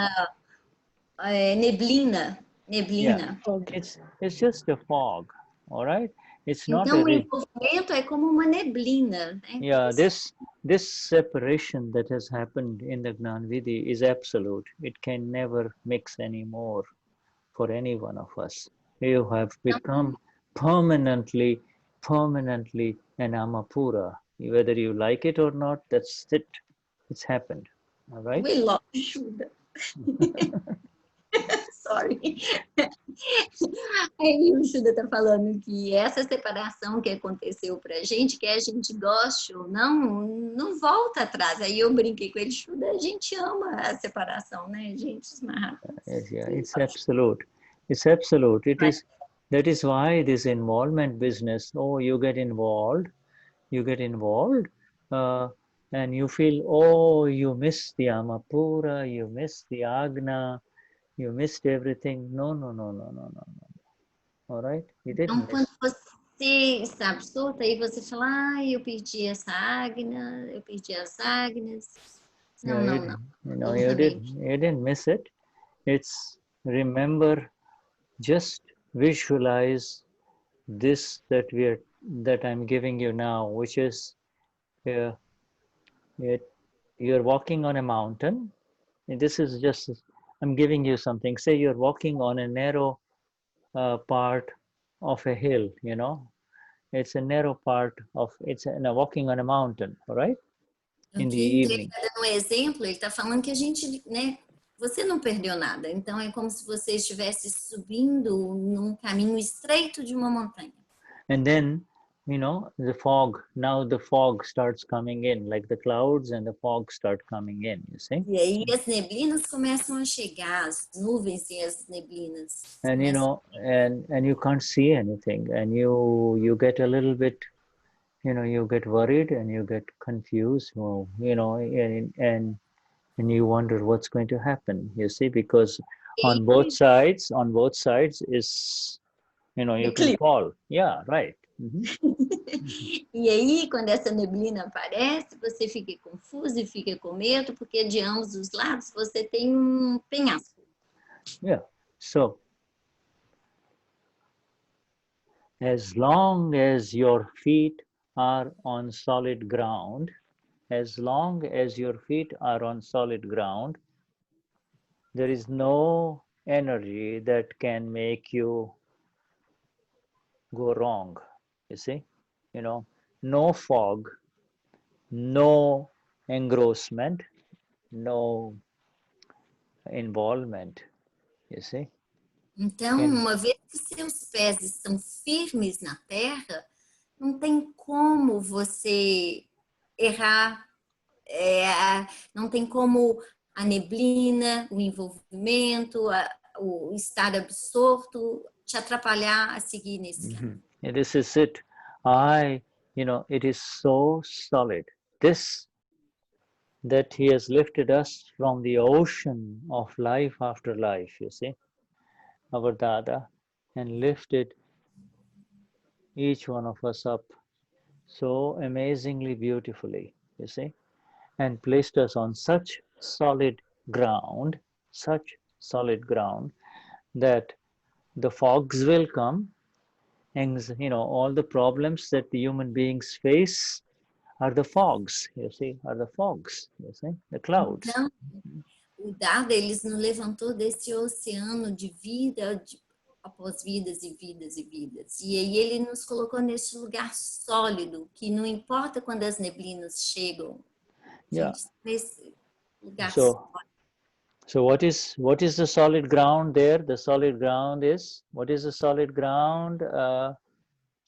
Neblina. Yeah. It's just a fog, all right? It's not então, o envolvimento é como uma neblina. Né? Yeah, this separation that has happened in the Gnan Vidhi is absolute. It can never mix anymore for any one of us. You have become permanently an Amapura. Whether you like it or not, that's it. It's happened. All right? We love Shuddha. Sorry. Aí o Shuddha está falando que essa separação que aconteceu para a gente, quer a gente goste ou não, não volta atrás. Aí eu brinquei com ele, Shuddha, a gente ama a separação, né, gente? Yeah, it's absolute. It's absolute. It is. That is why this involvement business. Oh, you get involved, and you feel, oh, you missed the Amapura, you missed the Agna, you missed everything. No. All right? You didn't Então, quando miss. você está solta, aí você fala, eu perdi essa Agna, eu perdi as Agnas. Não, Yeah, não. you didn't miss it. It's, remember, just visualize this that I'm giving you now, which is you're walking on a mountain. And this is just, I'm giving you something. Say you're walking on a narrow part of a hill, you know. It's a narrow part of, it's walking on a mountain, all right? In the evening. Ele está dando um exemplo, ele está falando que a gente, né, você não perdeu nada. Então, é como se você estivesse subindo num caminho estreito de uma montanha. And then, you know, the fog starts coming in, like the clouds and the fog start coming in, you see? E aí as neblinas começam a chegar, as nuvens e as neblinas. And, you know, and you can't see anything, and you get a little bit, you know, you get worried and you get confused, you know, and you wonder what's going to happen, you see, because on both sides is, you know, you can fall. Yeah, right. E aí, quando essa neblina aparece, você fica confuso e fica com medo, porque de ambos os lados você tem um penhasco. Yeah, so as long as your feet are on solid ground, there is no energy that can make you go wrong, you see? You know, no fog, no engrossment, no involvement, you see? Então, uma vez que seus pés estão firmes na terra, não tem como você errar, não tem como a neblina, o envolvimento, o estar absorto te atrapalhar a seguir nesse caminho. And this is it. You know, it is so solid. This, that he has lifted us from the ocean of life after life, you see, our Dada, and lifted each one of us up so amazingly beautifully, you see, and placed us on such solid ground that the fogs will come, and, you know, all the problems that the human beings face are the fogs, you see, the clouds. Então, o Dada, eles nos levantou desse oceano de vida, após vidas e vidas e vidas. E aí ele nos colocou nesse lugar sólido, que não importa quando as neblinas chegam. Yeah. Nesse lugar sólido. So what is the solid ground there? The solid ground is, what is the solid ground?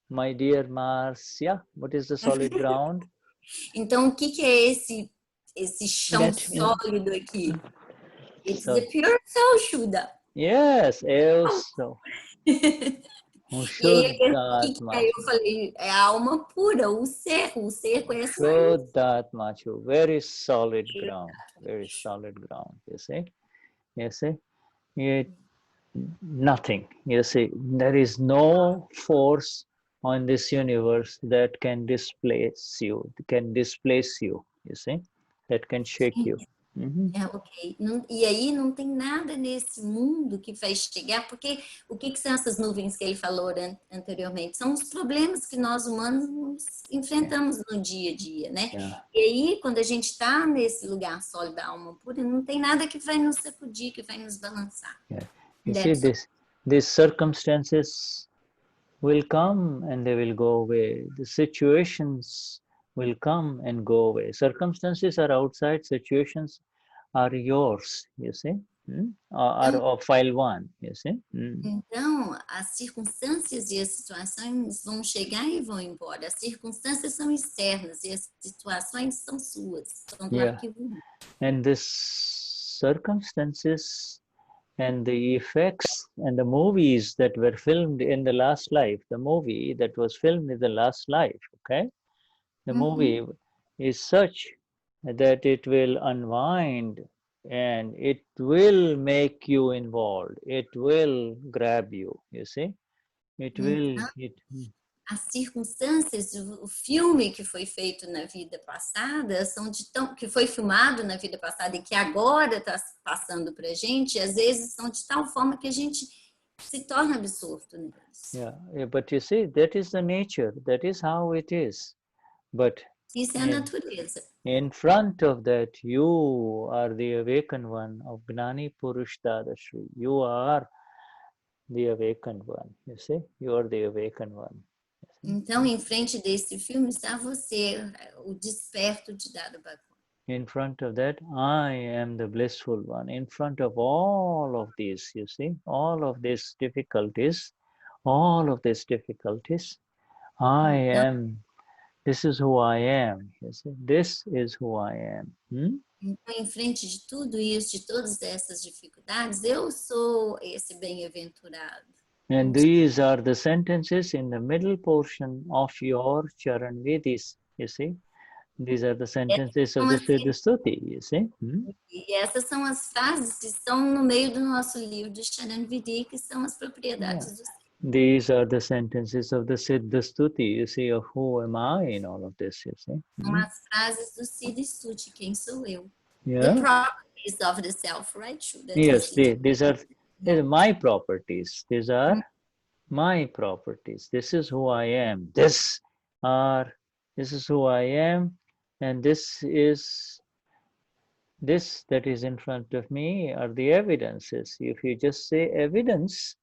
My dear Marcia, what is the solid ground? Então, o que é esse chão sólido aqui? It's the pure soul, Shuddha. Yes, eu sou. Shuddhatma. Aí eu falei, é a alma pura, o ser conhece. Shuddhatma, very solid ground, you see? Nothing, you see, there is no force on this universe that can displace you, you see, that can shake you. Ok. E aí não tem nada nesse mundo que vai chegar, porque o que são essas nuvens que ele falou anteriormente? São os problemas que nós humanos enfrentamos no dia a dia, né? E aí, quando a gente está nesse lugar sólido da alma pura, não tem nada que vai nos sacudir, que vai nos balançar. You see, these circumstances will come and they will go away. The situations will come and go away. Circumstances are outside, situations are yours, you see, are of file one, you see. Então, as circunstâncias e as situações vão chegar e vão embora. As circunstâncias são externas e as situações são suas, são do arquivo 1. And this circumstances and the effects and the movies that were filmed in the last life, the movie that was filmed in the last life, okay? The movie is such that it will unwind and it will make you involved. It will grab you, you see? It will... As circunstâncias, o filme que foi feito na vida passada, que foi filmado na vida passada e que agora está passando para a gente, às vezes são de tal forma que a gente se torna absorto neles. Yeah, but you see, that is the nature, that is how it is. But isso é a natureza. In front of that, you are the awakened one of Gnani Purush Dadashri. You are the awakened one, you see? You are the awakened one. Então, em frente desse filme está você, o desperto de Dada Bhagwan. In front of that, I am the blissful one. In front of all of these, you see, all of these difficulties, I am, this is who I am, you see, this is who I am. Então, em frente de tudo isso, de todas essas dificuldades, eu sou esse bem-aventurado. And these are the sentences in the middle portion of your Charan Vidhis, you see. These are the sentences of the Siddha-stuti, you see. E essas são as frases que estão no meio do nosso livro de Charan Vidhi, que são as propriedades do ser. These are the sentences of the Siddha-stuti, you see, of who am I in all of this, you see. São as frases do Siddha-stuti, quem sou eu. Yeah. The properties of the self, right? Yes, these are my properties. These are my properties. This is who I am. This is who I am, and this that is in front of me are the evidences. If you just say evidence,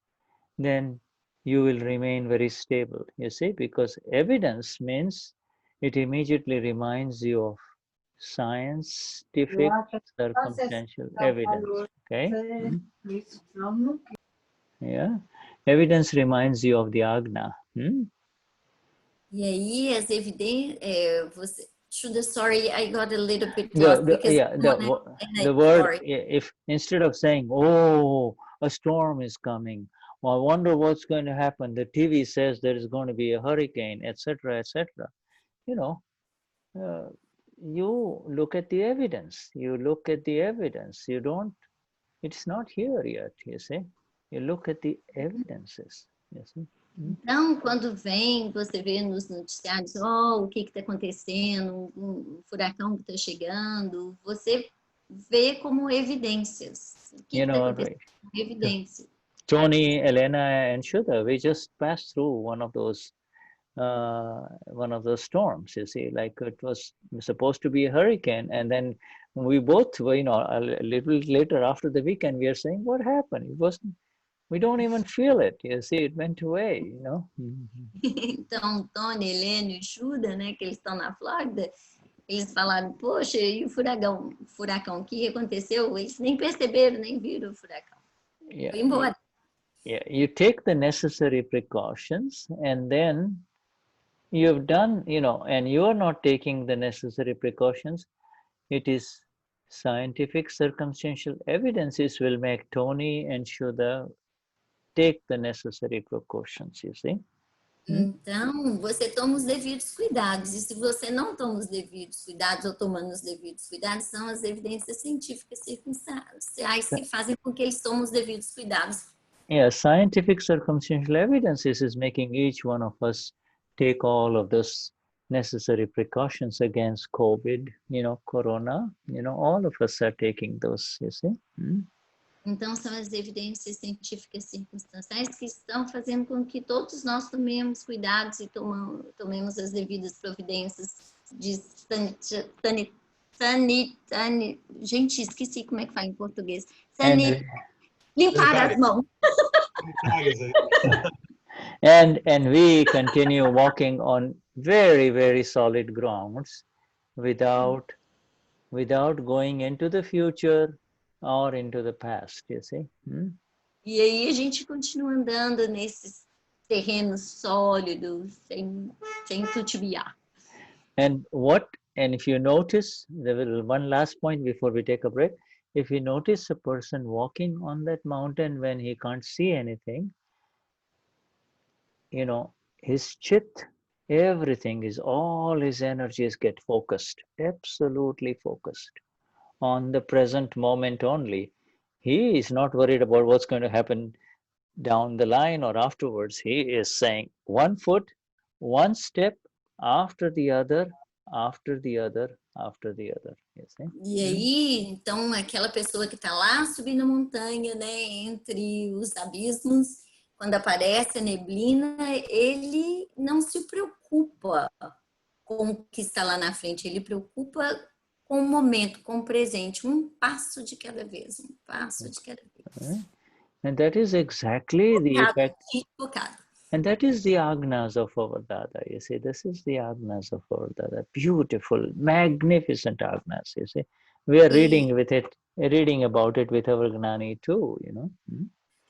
then you will remain very stable, you see, because evidence means it immediately reminds you of scientific circumstantial evidence, okay? Yeah, evidence reminds you of the Agna. E aí, as evidências, Shuddha, sorry, I got a little bit lost because the word, if instead of saying, oh, a storm is coming, well, I wonder what's going to happen, the TV says there is going to be a hurricane, etc., etc. You know, you look at the evidence. You look at the evidence. You don't, it's not here yet, you see. You look at the evidences, you see. Então, quando você vê nos noticiários, o que está acontecendo, um furacão que está chegando, você vê como evidências. O que está acontecendo como evidência. Tony, Elena, and Shuddha, we just passed through one of those storms, you see, like it was supposed to be a hurricane, and then we both, you know, a little later after the weekend, we are saying, what happened? It wasn't. We don't even feel it, you see, it went away, you know. Então, Tony, Helena e Shuddha, né, que eles estão na Flórida, eles falaram, poxa, e o furacão, o que aconteceu? Eles nem perceberam, nem viram o furacão. Foi embora. Yeah, you take the necessary precautions, and then you've done, you know, and you're not taking the necessary precautions. It is scientific circumstantial evidences will make Tony and Shuddha take the necessary precautions, you see. Então, você toma os devidos cuidados. E se você não toma os devidos cuidados ou tomando os devidos cuidados, são as evidências científicas circunstanciais que fazem com que eles tomem os devidos cuidados. Yeah, scientific circumstantial evidences is making each one of us take all of those necessary precautions against COVID, you know, Corona, you know, all of us are taking those, you see. Então, são as evidências científicas circunstanciais que estão fazendo com que todos nós tomemos cuidados e tomemos as devidas providências de gente, esqueci como é que fala em português. Limpar as mãos. And we continue walking on very, very solid grounds without going into the future or into the past, you see. E aí a gente continua andando nesses terrenos sólidos, sem titubear. And if you notice, there will one last point before we take a break. If you notice a person walking on that mountain when he can't see anything, you know, his chit, everything is, all his energies get focused, absolutely focused on the present moment only. He is not worried about what's going to happen down the line or afterwards. He is saying one foot, one step after the other, after the other, after the other. You see? E aí, então, aquela pessoa que está lá subindo a montanha, né, entre os abismos, quando aparece a neblina, ele não se preocupa com o que está lá na frente, ele preocupa com o momento, com o presente, um passo de cada vez, um passo de cada vez. And that is exactly the effect. Focado. And that is the agnas of our Dada, you see. This is the agnas of our Dada. Beautiful, magnificent agnas, you see. We are reading about it with our Gnani too, you know.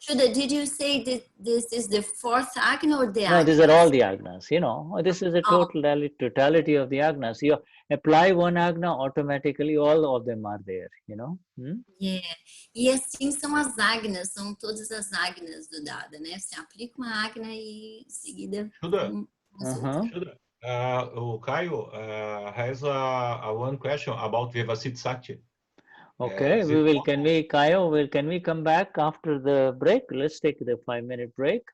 Shuddha, did you say that this is the fourth agna or the agna? No, these are all the agnas, you know. This is the totality of the agnas. You apply one agna, automatically all of them are there, you know. Yeah. E assim são as agnas, são todas as agnas do Dada, né? Você aplica uma agna e em seguida... Shuddha, o Caio has a one question about Vivasit Sakti. Okay, can we come back after the break? Let's take the 5-minute break,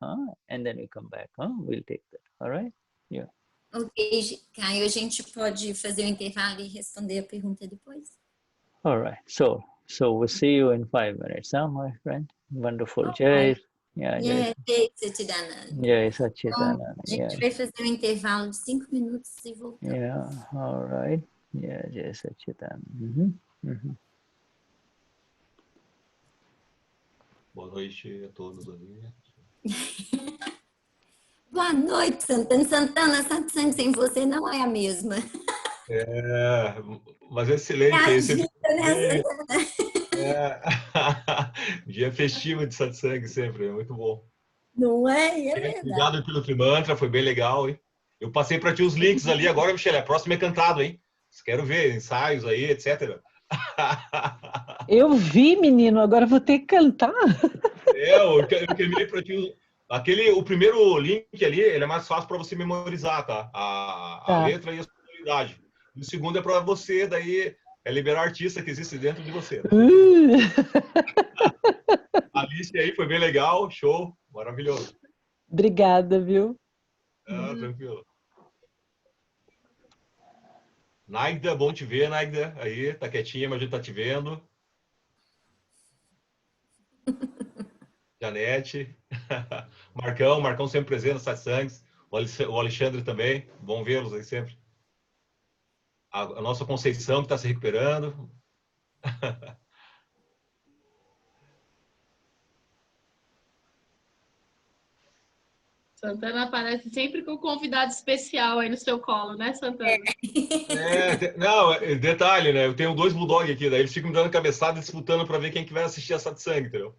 and then we come back. We'll take that. All right? Yeah. Ok, Caio, a gente pode fazer o intervalo e responder a pergunta depois? All right. So we'll see you in 5 minutes, my friend. Wonderful. Okay. Jai. Jai Satchidananda. Jai Satchidananda. Então, a gente vai fazer um intervalo de 5 minutos e voltamos. Yeah. All right. Yeah. Jai Satchidananda. Boa noite a todos ali. Boa noite, Santana. Santana, Satsang sem você não é a mesma. Mas é excelente. Agita, né, Dia festivo de Satsang sempre, é muito bom. Não é? É verdade. Obrigado pelo Trimantra, foi bem legal, hein? Eu passei para ti os links ali agora, Michele. A próxima é cantado, hein? Quero ver ensaios aí, etc. Eu vi, menino, agora vou ter que cantar. Eu encaminhei para ti. O primeiro link ali, ele é mais fácil para você memorizar, tá? A letra e a sonoridade. O segundo é para você, daí é liberar artista que existe dentro de você. Né? A lista aí foi bem legal, show, maravilhoso. Obrigada, viu? Tranquilo. Naigda, bom te ver, Naigda. Aí, tá quietinha, mas a gente tá te vendo. Janete. Marcão sempre presente nos satsangs. O Alexandre também. Bom vê-los aí sempre. A nossa Conceição que está se recuperando. Santana aparece sempre com um convidado especial aí no seu colo, né, Santana? Detalhe, né? Eu tenho 2 bulldogs aqui, daí eles ficam me dando cabeçada disputando para ver quem que vai assistir a satsang, entendeu?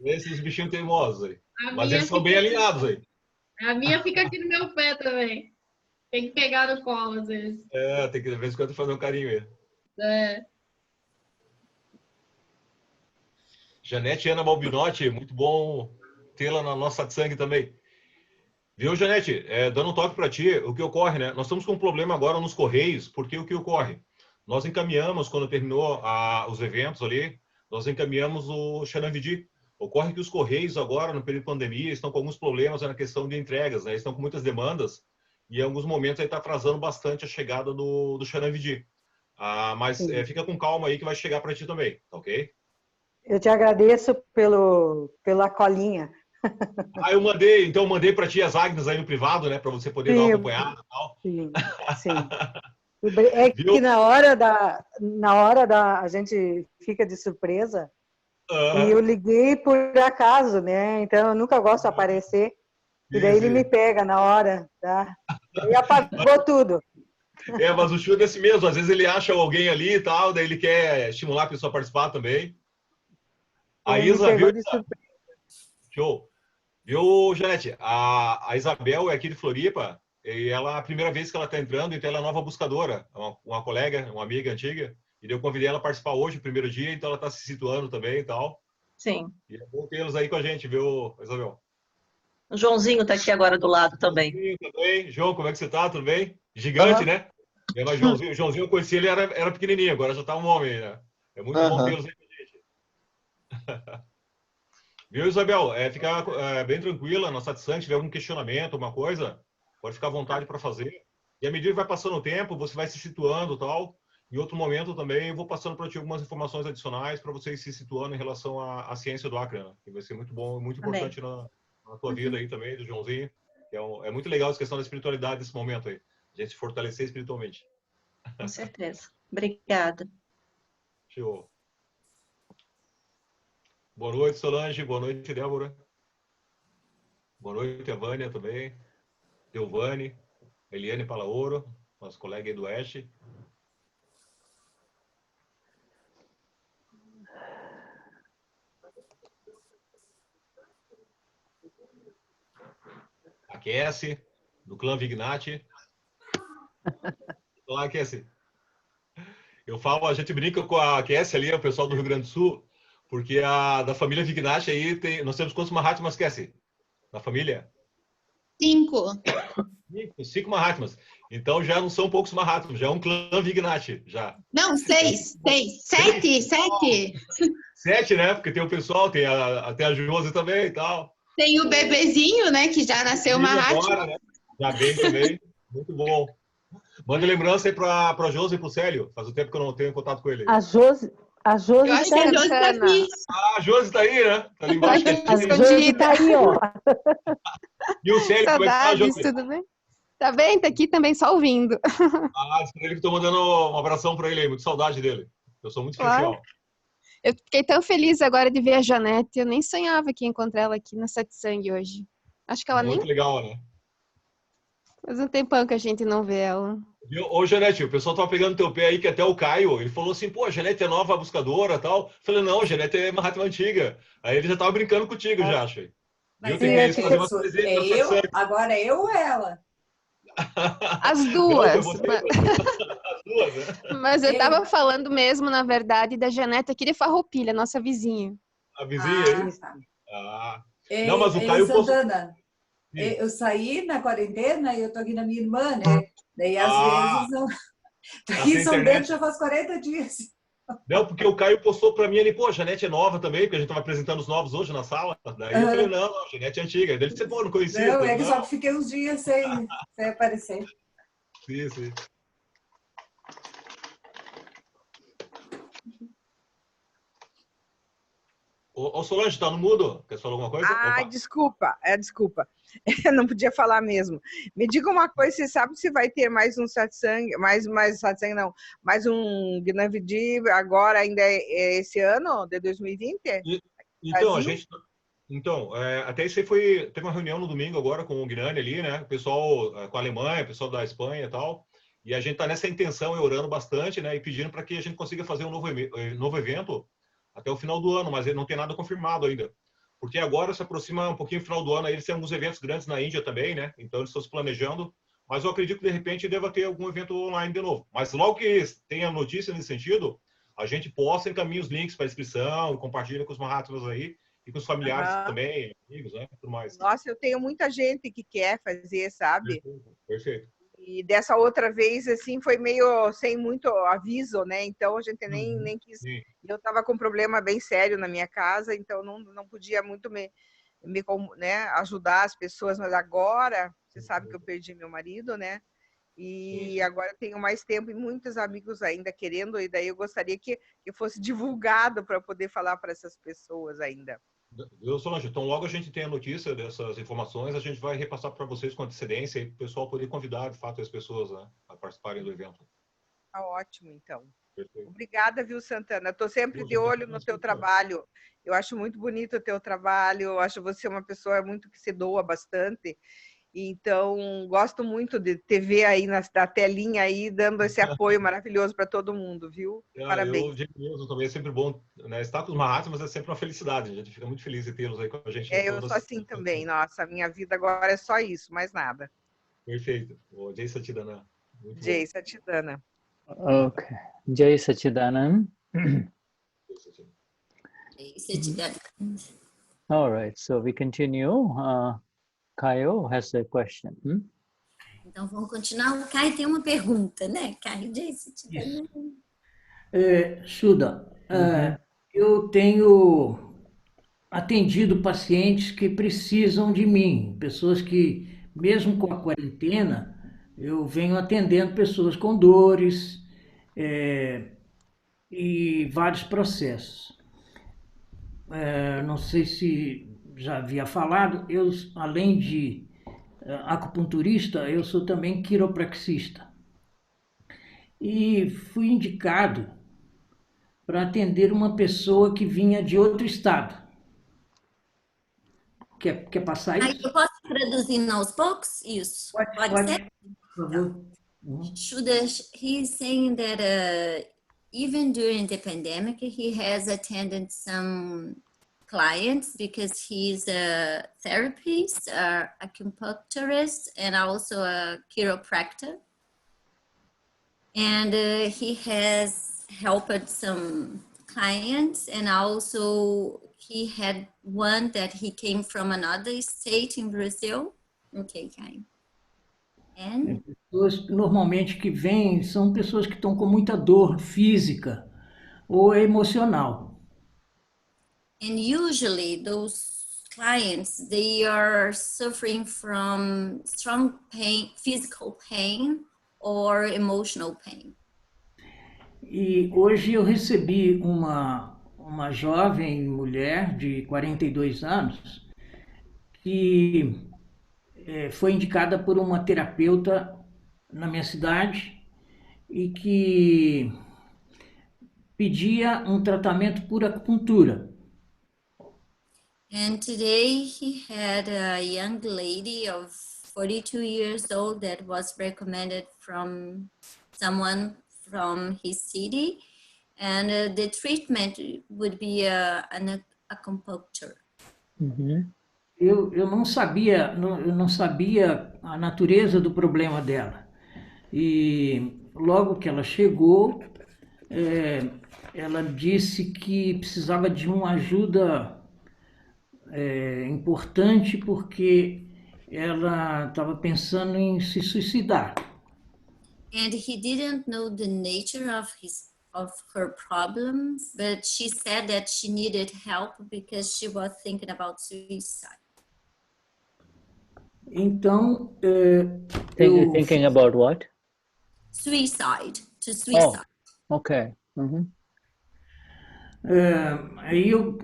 Esses bichinhos teimosos aí. Mas eles são bem alinhados aí. A minha fica aqui no meu pé também. Tem que pegar no colo, às vezes. Tem que de vez em quando fazer um carinho aí. Janete Ana Malbinotti, muito bom tê-la na nossa satsang também. Viu, Janete? Dando um toque para ti, o que ocorre, né? Nós estamos com um problema agora nos Correios, porque o que ocorre? Nós encaminhamos, quando terminou os eventos ali, nós encaminhamos o Santana and Vidhi. Ocorre que os Correios agora, no período de pandemia, estão com alguns problemas na questão de entregas, né? Eles estão com muitas demandas e em alguns momentos aí está atrasando bastante a chegada do Santana and Vidhi. Mas fica com calma aí que vai chegar para ti também, tá ok? Eu te agradeço pela colinha. Eu mandei para ti as agnes aí no privado, né, para você poder dar uma acompanhada e tal. Sim. É que na hora da a gente fica de surpresa E eu liguei por acaso, né? Então eu nunca gosto de aparecer. E daí ele me pega na hora, tá? Daí apagou tudo. Mas o Shuddha é assim mesmo. Às vezes ele acha alguém ali e tal, daí ele quer estimular a pessoa a participar também. A Ele me Isa, pegou viu? de surpresa. Show. Viu, Janete? A Isabel é aqui de Floripa e ela é a primeira vez que ela está entrando, então ela é nova buscadora, uma colega, uma amiga antiga. E eu convidei ela a participar hoje, o primeiro dia, então ela está se situando também e tal. Sim. E é bom tê-los aí com a gente, viu, Isabel? O Joãozinho está aqui agora do lado também. Joãozinho também. João, como é que você tá? Tudo bem? Gigante, né? Mas Joãozinho, eu conheci ele, era pequenininho, agora já tá um homem, né? É muito bom tê-los aí com a gente. Viu, Isabel? Fica bem tranquila na Satsang, se tiver algum questionamento, alguma coisa, pode ficar à vontade para fazer. E à medida que vai passando o tempo, você vai se situando e tal. Em outro momento também, eu vou passando para ti algumas informações adicionais para você ir se situando em relação à ciência do Akram, né? Que vai ser muito bom, muito importante na tua vida aí também, do Joãozinho. Que é muito legal essa questão da espiritualidade nesse momento aí. A gente se fortalecer espiritualmente. Com certeza. Obrigada. Show. Boa noite, Solange. Boa noite, Débora. Boa noite, a Vânia também. Delvane. Eliane Palaoro, nosso colega aí do Oeste. A Cassie, do clã Vignati. Olá, Cassie. Eu falo, a gente brinca com a Cassie ali, o pessoal do Rio Grande do Sul, porque da família Vignati aí, nós temos quantos Mahatmas, Cassie? Na família? 5. 5 Mahatmas. Então já não são poucos Mahatmas, já é um clã Vignati, já. Não, 6. 7. 7, né? Porque tem o pessoal, tem a Josi também e tal. Tem o bebezinho, né, que já nasceu Mahatma. Né? Já vem também. Muito bom. Manda lembrança aí para a Josi e para o Célio. Faz um tempo que eu não tenho contato com ele. A Josi Eu acho que a Josi está aqui. A Josi está aí, né? Tá ali embaixo. A Josi está aí, ó. E o Célio, como é que tá, Josi? Tudo bem? Tá bem, tá aqui também, só ouvindo. Diz pra ele que estou mandando um abração para ele aí. Muito saudade dele. Eu sou muito especial. Eu fiquei tão feliz agora de ver a Janete. Eu nem sonhava que ia encontrar ela aqui na Satsang hoje. Acho que ela muito legal, né? Faz um tempão que a gente não vê ela. Ô, Janete, o pessoal tava pegando teu pé aí, que até o Caio, ele falou assim, pô, a Janete é nova buscadora e tal. Eu falei, não, a Janete é Mahatma antiga. Aí ele já tava brincando contigo, já, achei. Mas agora eu ou ela? As duas. Não, as duas, né? Mas eu tava falando mesmo, na verdade, da Janete aqui de Farroupilha, nossa vizinha. A vizinha aí? Não, mas o Caio... Santana, eu saí na quarentena e eu tô aqui na minha irmã, né? Daí, às vezes, eu... aqui em São Bento já faz 40 dias. Não, porque o Caio postou pra mim ali, pô, a Janete é nova também, porque a gente tava apresentando os novos hoje na sala. Daí eu falei, não, a Janete é antiga. Daí ele disse, pô, não conhecia. Não, é que só fiquei uns dias sem aparecer. Sim, sim. Ô, Solange, tá no mudo? Quer falar alguma coisa? Ah, desculpa. Eu não podia falar mesmo. Me diga uma coisa, você sabe se vai ter mais um satsang, mais satsang não, mais um Gnan Vidhi agora ainda esse ano, de 2020? Então, até isso aí teve uma reunião no domingo agora com o Gnani ali, né? O pessoal com a Alemanha, o pessoal da Espanha e tal. E a gente tá nessa intenção e orando bastante, né? E pedindo para que a gente consiga fazer um novo evento até o final do ano, mas não tem nada confirmado ainda. Porque agora se aproxima um pouquinho o final do ano, aí eles têm alguns eventos grandes na Índia também, né? Então eles estão se planejando, mas eu acredito que de repente deva ter algum evento online de novo. Mas logo que tenha notícia nesse sentido, a gente posta, encaminha os links para inscrição, compartilha com os Mahatmas aí e com os familiares também, amigos, né? Tudo mais. Nossa, eu tenho muita gente que quer fazer, sabe? Perfeito. E dessa outra vez, assim, foi meio sem muito aviso, né? Então a gente nem quis. Eu estava com um problema bem sério na minha casa, então não podia muito me ajudar as pessoas. Mas agora, você sabe que eu perdi meu marido, né? E agora eu tenho mais tempo e muitos amigos ainda querendo, e daí eu gostaria que fosse divulgado para poder falar para essas pessoas ainda. Solange, então logo a gente tem a notícia dessas informações, a gente vai repassar para vocês com antecedência e o pessoal poder convidar, de fato, as pessoas, né, a participarem do evento. Tá ótimo, então. Obrigada, viu, Santana? Estou sempre de olho no teu trabalho. Eu acho muito bonito o teu trabalho. Eu acho você uma pessoa muito que se doa bastante. Então, gosto muito de te ver aí na telinha aí, dando esse apoio maravilhoso para todo mundo, viu? Parabéns. Eu também é sempre bom, né? Estar com os Mahatmas é sempre uma felicidade. A gente fica muito feliz de tê-los aí com a gente. Eu sou assim também. Nossa, minha vida agora é só isso, mais nada. Perfeito. O Jai Satidana. Muito bom. Jai Satidana. Okay. Jai Sachidanand. All right, so we continue. Kaio has a question. Então vamos continuar. O Caio tem uma pergunta, né? Caio, Shuddha, eu tenho atendido pacientes que precisam de mim, pessoas que, mesmo com a quarentena, eu venho atendendo pessoas com dores e vários processos. Não sei se já havia falado, eu, além de acupunturista, eu sou também quiropraxista. E fui indicado para atender uma pessoa que vinha de outro estado. Quer passar isso? Eu posso traduzir aos poucos? Isso. Pode ser? Por favor. Shuddha, he's saying that even during the pandemic, he has attended some clients because he's a therapist, acupuncturist, and also a chiropractor. And he has helped some clients, and also he had one that he came from another state in Brazil. Okay, Caio. And? Pessoas normalmente que vêm são pessoas que estão com muita dor física ou emocional. And usually those clients, they are suffering from strong pain, physical pain or emotional pain. E hoje eu recebi uma jovem mulher de 42 anos que foi indicada por uma terapeuta na minha cidade e que pedia um tratamento por acupuntura. And today he had a young lady of 42 years old that was recommended from someone from his city, and the treatment would be an acupuncture. Eu não sabia a natureza do problema dela. E logo que ela chegou, ela disse que precisava de uma ajuda importante porque ela estava pensando em se suicidar. And he didn't know the nature of her problems, but she said that she needed help because she was thinking about suicide. Então, thinking about what? Suicide, to suicide. Oh, okay. Aí eu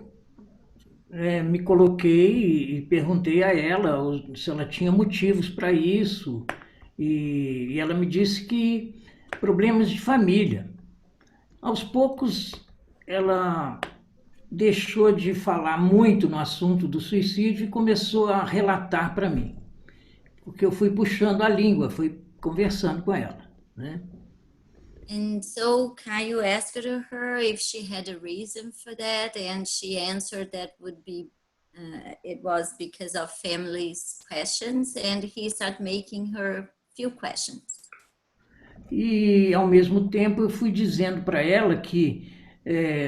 me coloquei e perguntei a ela se ela tinha motivos para isso. E ela me disse que problemas de família. Aos poucos, ela deixou de falar muito no assunto do suicídio e começou a relatar para mim. Porque eu fui puxando a língua, fui conversando com ela, né? And so Caio asked her if she had a reason for that, and she answered that would be it was because of family's questions, and he started making her few questions. E ao mesmo tempo eu fui dizendo para ela que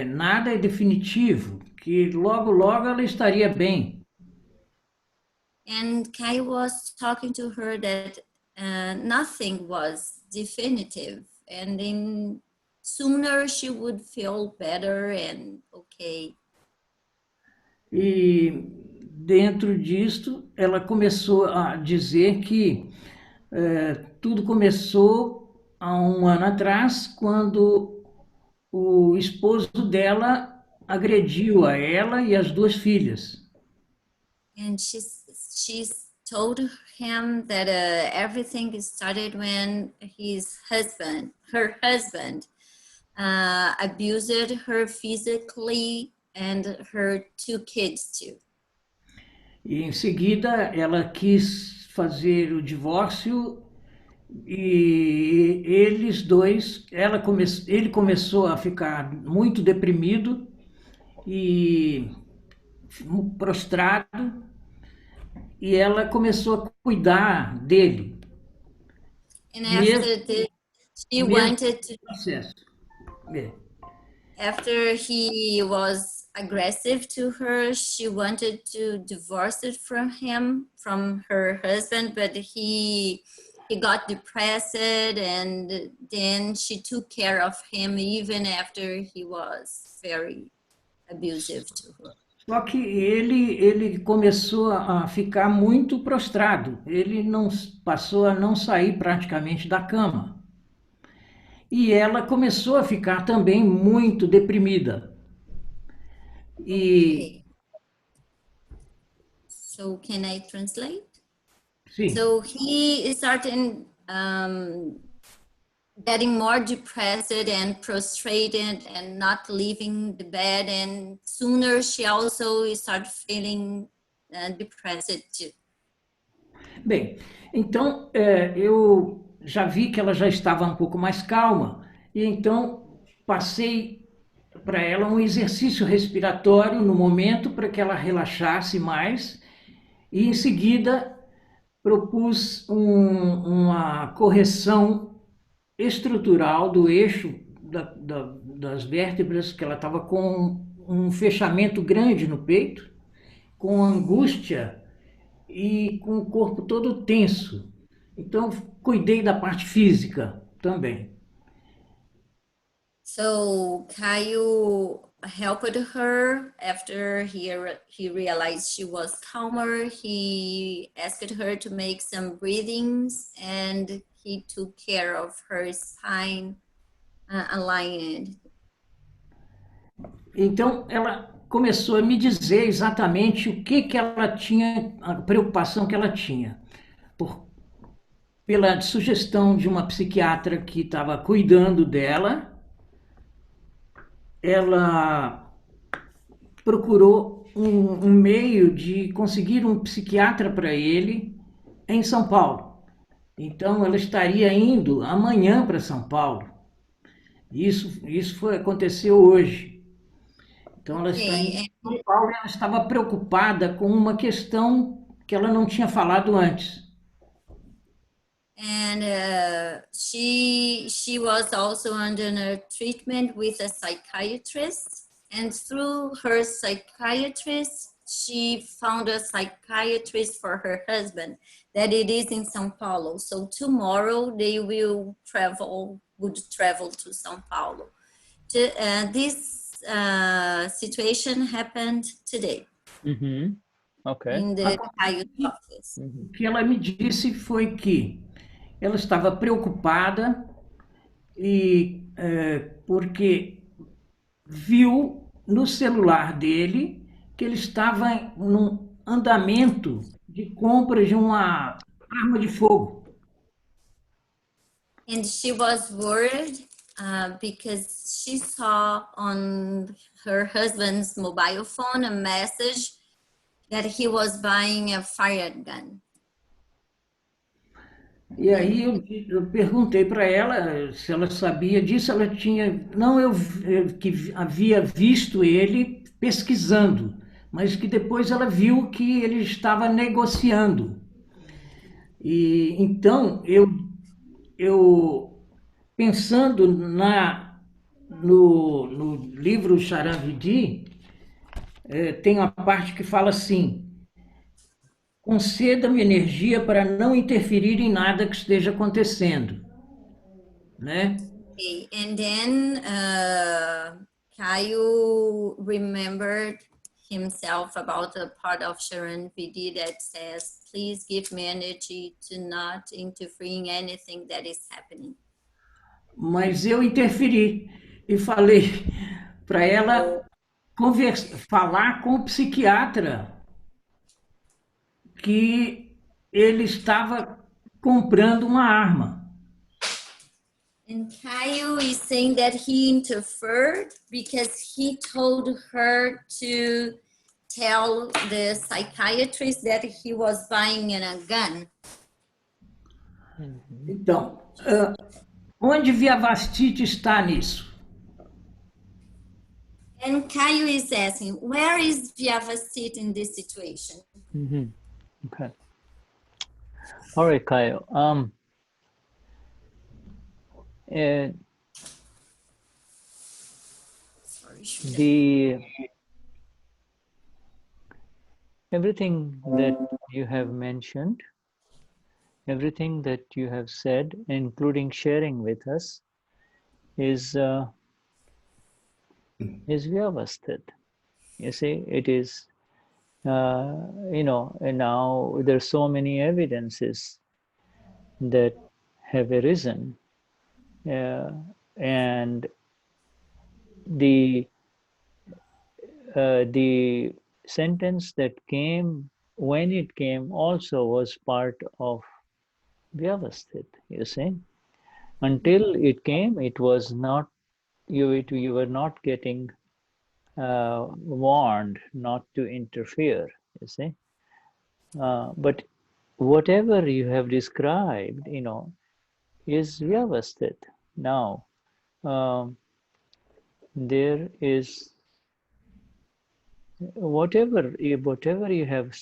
nada é definitivo, que logo ela estaria bem. And Caio was talking to her that nothing was definitive, and then sooner she would feel better and okay. E dentro disto, ela começou a dizer que tudo começou há um ano atrás, quando o esposo dela agrediu a ela e as duas filhas. And she told him that everything started when her husband abused her physically and her 2 kids too. E em seguida ela quis fazer o divórcio e eles dois, ele começou a ficar muito deprimido e prostrado, e ela começou a cuidar dele. And after this, she wanted to. Processo. After he was aggressive to her, she wanted to divorce it from her husband, but he got depressed, and then she took care of him even after he was very abusive to her. Só que ele começou a ficar muito prostrado. Ele não passou a não sair praticamente da cama. E ela começou a ficar também muito deprimida. E So can I translate? Sim. So he started getting more depressed and prostrated and not leaving the bed, and sooner she also started feeling depressed too. Bem, então eu já vi que ela já estava um pouco mais calma, e então passei para ela um exercício respiratório no momento para que ela relaxasse mais, e em seguida propus uma correção estrutural do eixo das vértebras, que ela estava com um fechamento grande no peito, com angústia e com o corpo todo tenso. Então, cuidei da parte física também. So Caio helped her after he realized she was calmer. He asked her to make some breathings, and he took care of her spine aligned. Então, ela começou a me dizer exatamente o que ela tinha, a preocupação que ela tinha. Pela sugestão de uma psiquiatra que estava cuidando dela, ela procurou um meio de conseguir um psiquiatra para ele em São Paulo. Então, ela estaria indo amanhã para São Paulo. Isso aconteceu hoje. Então, ela está em São Paulo e ela estava preocupada com uma questão que ela não tinha falado antes. And she was also under a treatment with a psychiatrist. And through her psychiatrist, she found a psychiatrist for her husband that it is in São Paulo. So tomorrow they would travel to São Paulo. This situation happened today. Mm-hmm. Okay. In the office. O que ela me disse foi que ela estava preocupada porque viu no celular dele que ele estava num andamento de compra de uma arma de fogo. And she was worried because she saw on her husband's mobile phone a message that he was buying a fire gun. E aí eu perguntei para ela se ela sabia disso. Ela tinha, não, eu que havia visto ele pesquisando, mas que depois ela viu que ele estava negociando. E então eu pensando no livro Akram Vignan, tem uma parte que fala assim: conceda-me energia para não interferir em nada que esteja acontecendo, né? Okay. And then Caio remembered himself about a part of Akram Vignan that says, please give me energy to not interfere in anything that is happening. Mas eu interferi e falei para ela falar com o psiquiatra que ele estava comprando uma arma. And Caio is saying that he interfered because he told her to tell the psychiatrist that he was buying a gun. Então, onde Vyavastiti está nisso? And Caio is asking, where is Vyavastiti in this situation? Okay. All right, Kyle. Everything that you have mentioned, everything that you have said, including sharing with us, is Vyavasthit. You see, it is, you know, and now there's so many evidences that have arisen, and the sentence that came when it came also was part of Vyavasthit, you see. Until it came, it was not, you were not getting warned not to interfere, you see. But whatever you have described, you know, is Vyavasthit. Now, there is whatever you have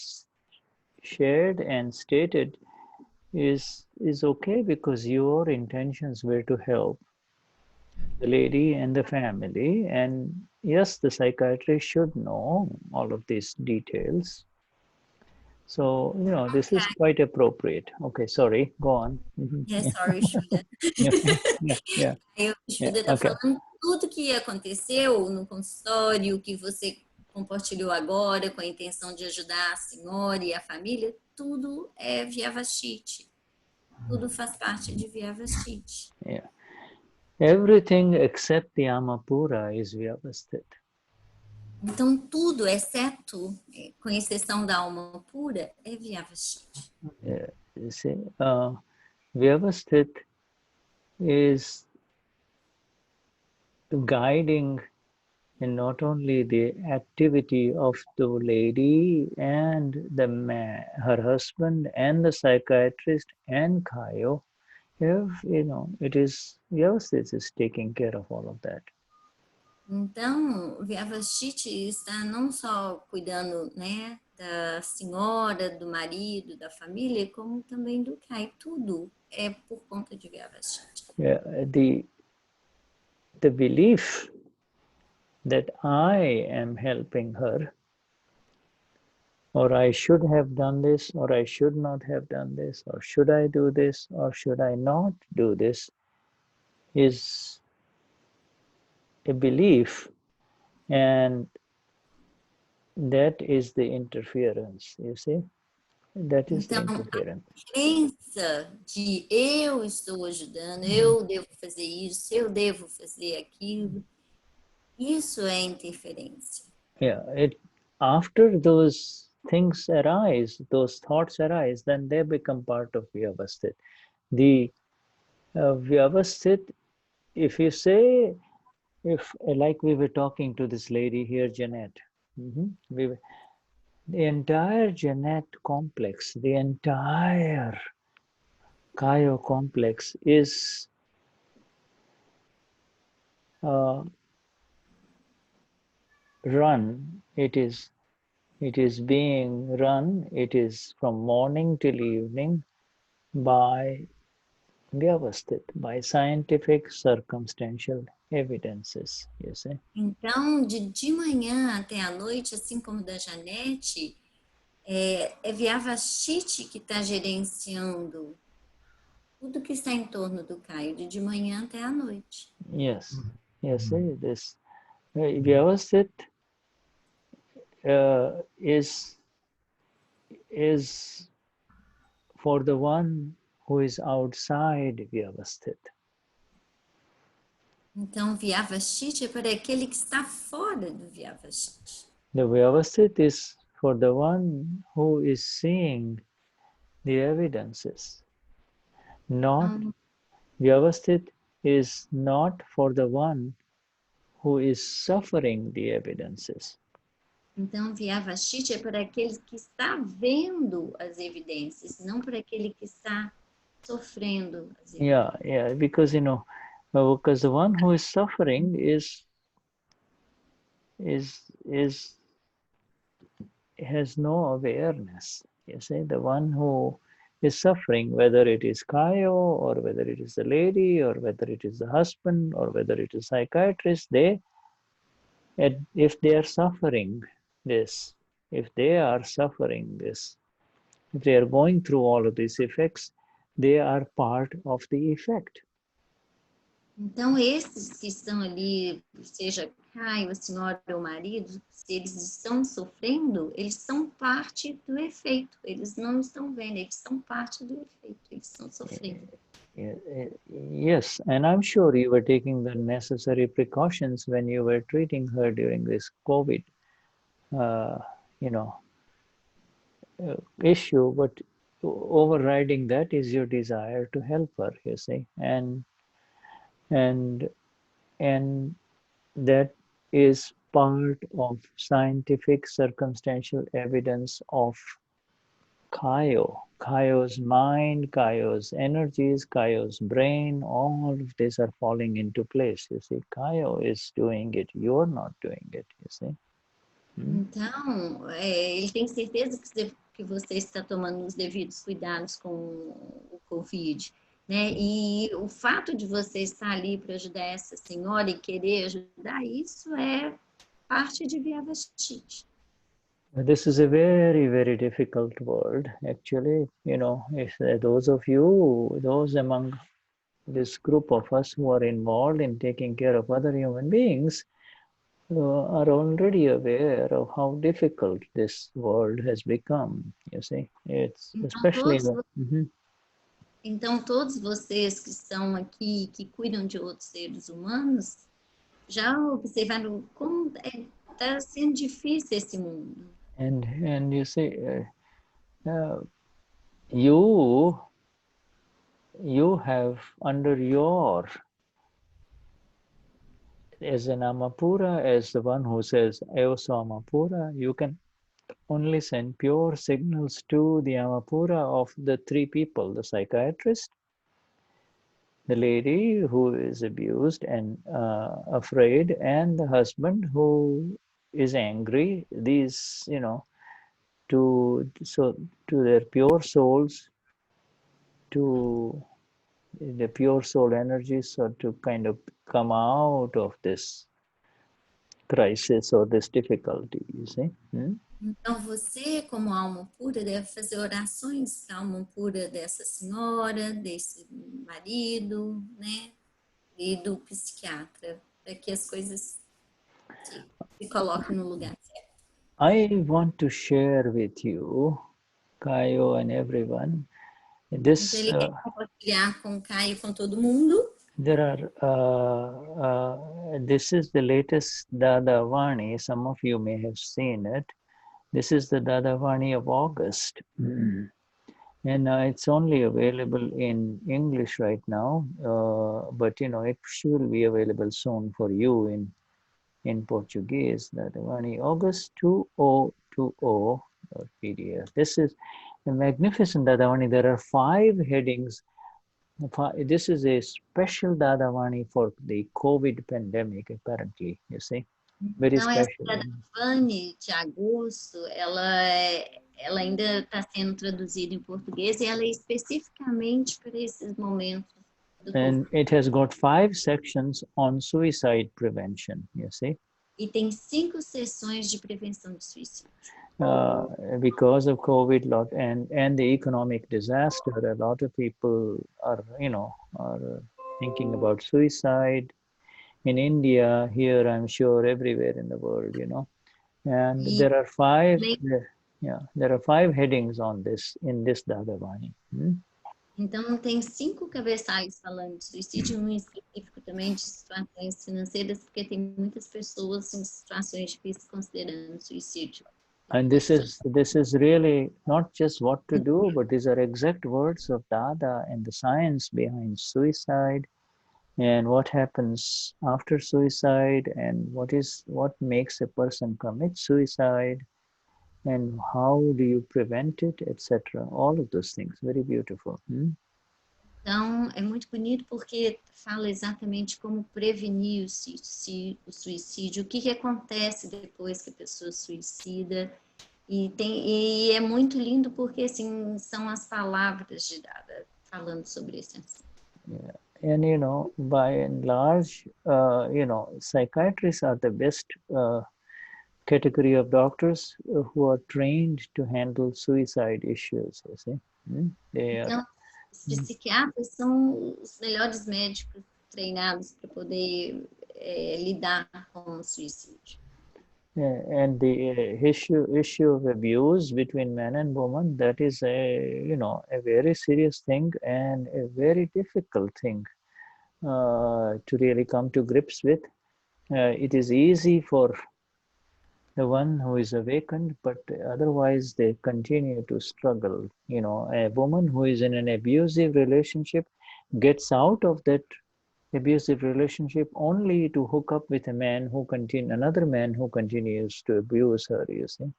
shared and stated is okay, because your intentions were to help the lady and the family, and yes, the psychiatrist should know all of these details. So, you know, this is quite appropriate. Okay, sorry, go on. Yes, sorry, Shuddha. Yeah. Aí o Shuddha está falando tudo que aconteceu no consultório, que você compartilhou agora com a intenção de ajudar a senhora e a família, tudo é Vyavastiti. Tudo faz parte de Vyavastiti. Yeah. Everything except the Amapura is Vyavasthit. Então, tudo, exceto, com exceção da alma pura, é Vyavastiti. Yeah. You see, Vyavasthit is guiding and not only the activity of the lady and the man, her husband and the psychiatrist and Kayo, if, you know, it is Vyavasthit is taking care of all of that. Então, Vyavastiti está não só cuidando, né, da senhora, do marido, da família, como também do Kai. Tudo é por conta de Vyavastiti. Yeah, the belief that I am helping her, or I should have done this, or I should not have done this, or should I do this, or should I not do this, is a belief, and that is the interference, you see? That is the interference. A crença de eu estou ajudando, eu devo fazer isso, eu devo fazer aquilo, isso é interferência. Yeah, after those things arise, those thoughts arise, then they become part of Vyavasthit. The Vyavasthit, if you say, like we were talking to this lady here, Jeanette, the entire Jeanette complex, the entire Kayo complex is run. It is being run. It is from morning till evening by Vyavasthit, by scientific circumstantial evidences, you see. Então, de manhã até a noite, assim como da Janete, é Vyavastiti que está gerenciando tudo que está em torno do Caio, de manhã até a noite. Yes, yes, this Vyavasthit is for the one who is outside Vyavasthit. Então, Vyavastiti é para aquele que está fora do Vyavastiti. The Vyavasthit is for the one who is seeing the evidences. Not Vyavasthit is not for the one who is suffering the evidences. Então, Vyavashiti é para aquele que está vendo as evidências, não para aquele que está sofrendo as evidências. Yeah, because because the one who is suffering has no awareness. You see, the one who is suffering, whether it is Kayo or whether it is the lady or whether it is the husband or whether it is psychiatrist, if they are suffering this, if they are going through all of these effects, they are part of the effect. Então, esses que estão ali, seja Caio, a senhora ou o marido, se eles estão sofrendo, eles são parte do efeito. Eles não estão vendo, eles são parte do efeito. Eles estão sofrendo. Yes, and I'm sure you were taking the necessary precautions when you were treating her during this COVID, issue, but overriding that is your desire to help her, you see, and that is part of scientific circumstantial evidence of Kayo's mind, Kayo's energies, Kayo's brain, all of these are falling into place, you see. Kayo is doing it, you're not doing it, you see. Então, ele tem certeza que você está tomando os devidos cuidados com o Covid, né? E o fato de você estar ali para ajudar essa senhora e querer ajudar, isso é parte de Vyavashiti. This is a very, very difficult word, actually. If those among this group of us who are involved in taking care of other human beings are already aware of how difficult this world has become, you see. It's especially... Então, todos vocês que estão aqui, que cuidam de outros seres humanos, já observaram como está sendo difícil esse mundo. And you see, you have under your, as an Amapura, as the one who says, Eoso Amapura, you can only send pure signals to the Amapura of the three people, the psychiatrist, the lady who is abused and afraid, and the husband who is angry. These, to their pure souls, to the pure soul energies, so to kind of come out of this crisis or this difficulty, you see. Então, você, como alma pura, deve fazer orações para a alma pura dessa senhora, desse marido, né? E do psiquiatra, para que as coisas se coloquem no lugar certo. I want to share with you, Kayo and everyone, this... Então, ele quer compartilhar com o Caio, com todo mundo. There are, this is the latest Dadavani. Some of you may have seen it. This is the Dadavani of August. And it's only available in English right now, but it should be available soon for you in Portuguese. Dadavani August 2020 PDF. This is a magnificent Dadavani. There are 5 headings. This is a special Dadavani for the COVID pandemic, apparently, you see. Very então, special. essa Dadavani de agosto, ela ainda está sendo traduzida em português e ela é especificamente para esses momentos. And it has got 5 sections on suicide prevention, you see. E tem 5 sessões de prevenção de suicídio. Because of COVID and the economic disaster, a lot of people are thinking about suicide. In India, here, I'm sure everywhere in the world, And there are 5 headings on this in this Dadavani. Então, tem 5 cabeçalhos falando de suicídio, um específico também de situações financeiras, porque tem muitas pessoas em situações difíceis considerando suicídio. And this is really not just what to do, but these are exact words of Dada and the science behind suicide and what happens after suicide, and what makes a person commit suicide, and how do you prevent it, etc. All of those things, very beautiful. Então, é muito bonito porque fala exatamente como prevenir o suicídio, o que acontece depois que a pessoa suicida. E é muito lindo porque, assim, são as palavras de Dada falando sobre esse assunto. Yeah. And, by and large, psychiatrists are the best category of doctors who are trained to handle suicide issues, you see. Então, os psiquiatras são os melhores médicos treinados para poder lidar com o suicídio. And the issue of abuse between man and woman, that is a very serious thing and a very difficult thing to really come to grips with. It is easy for the one who is awakened, but otherwise they continue to struggle. A woman who is in an abusive relationship gets out of that abusive relationship only to hook up with another man who continues to abuse her, you see.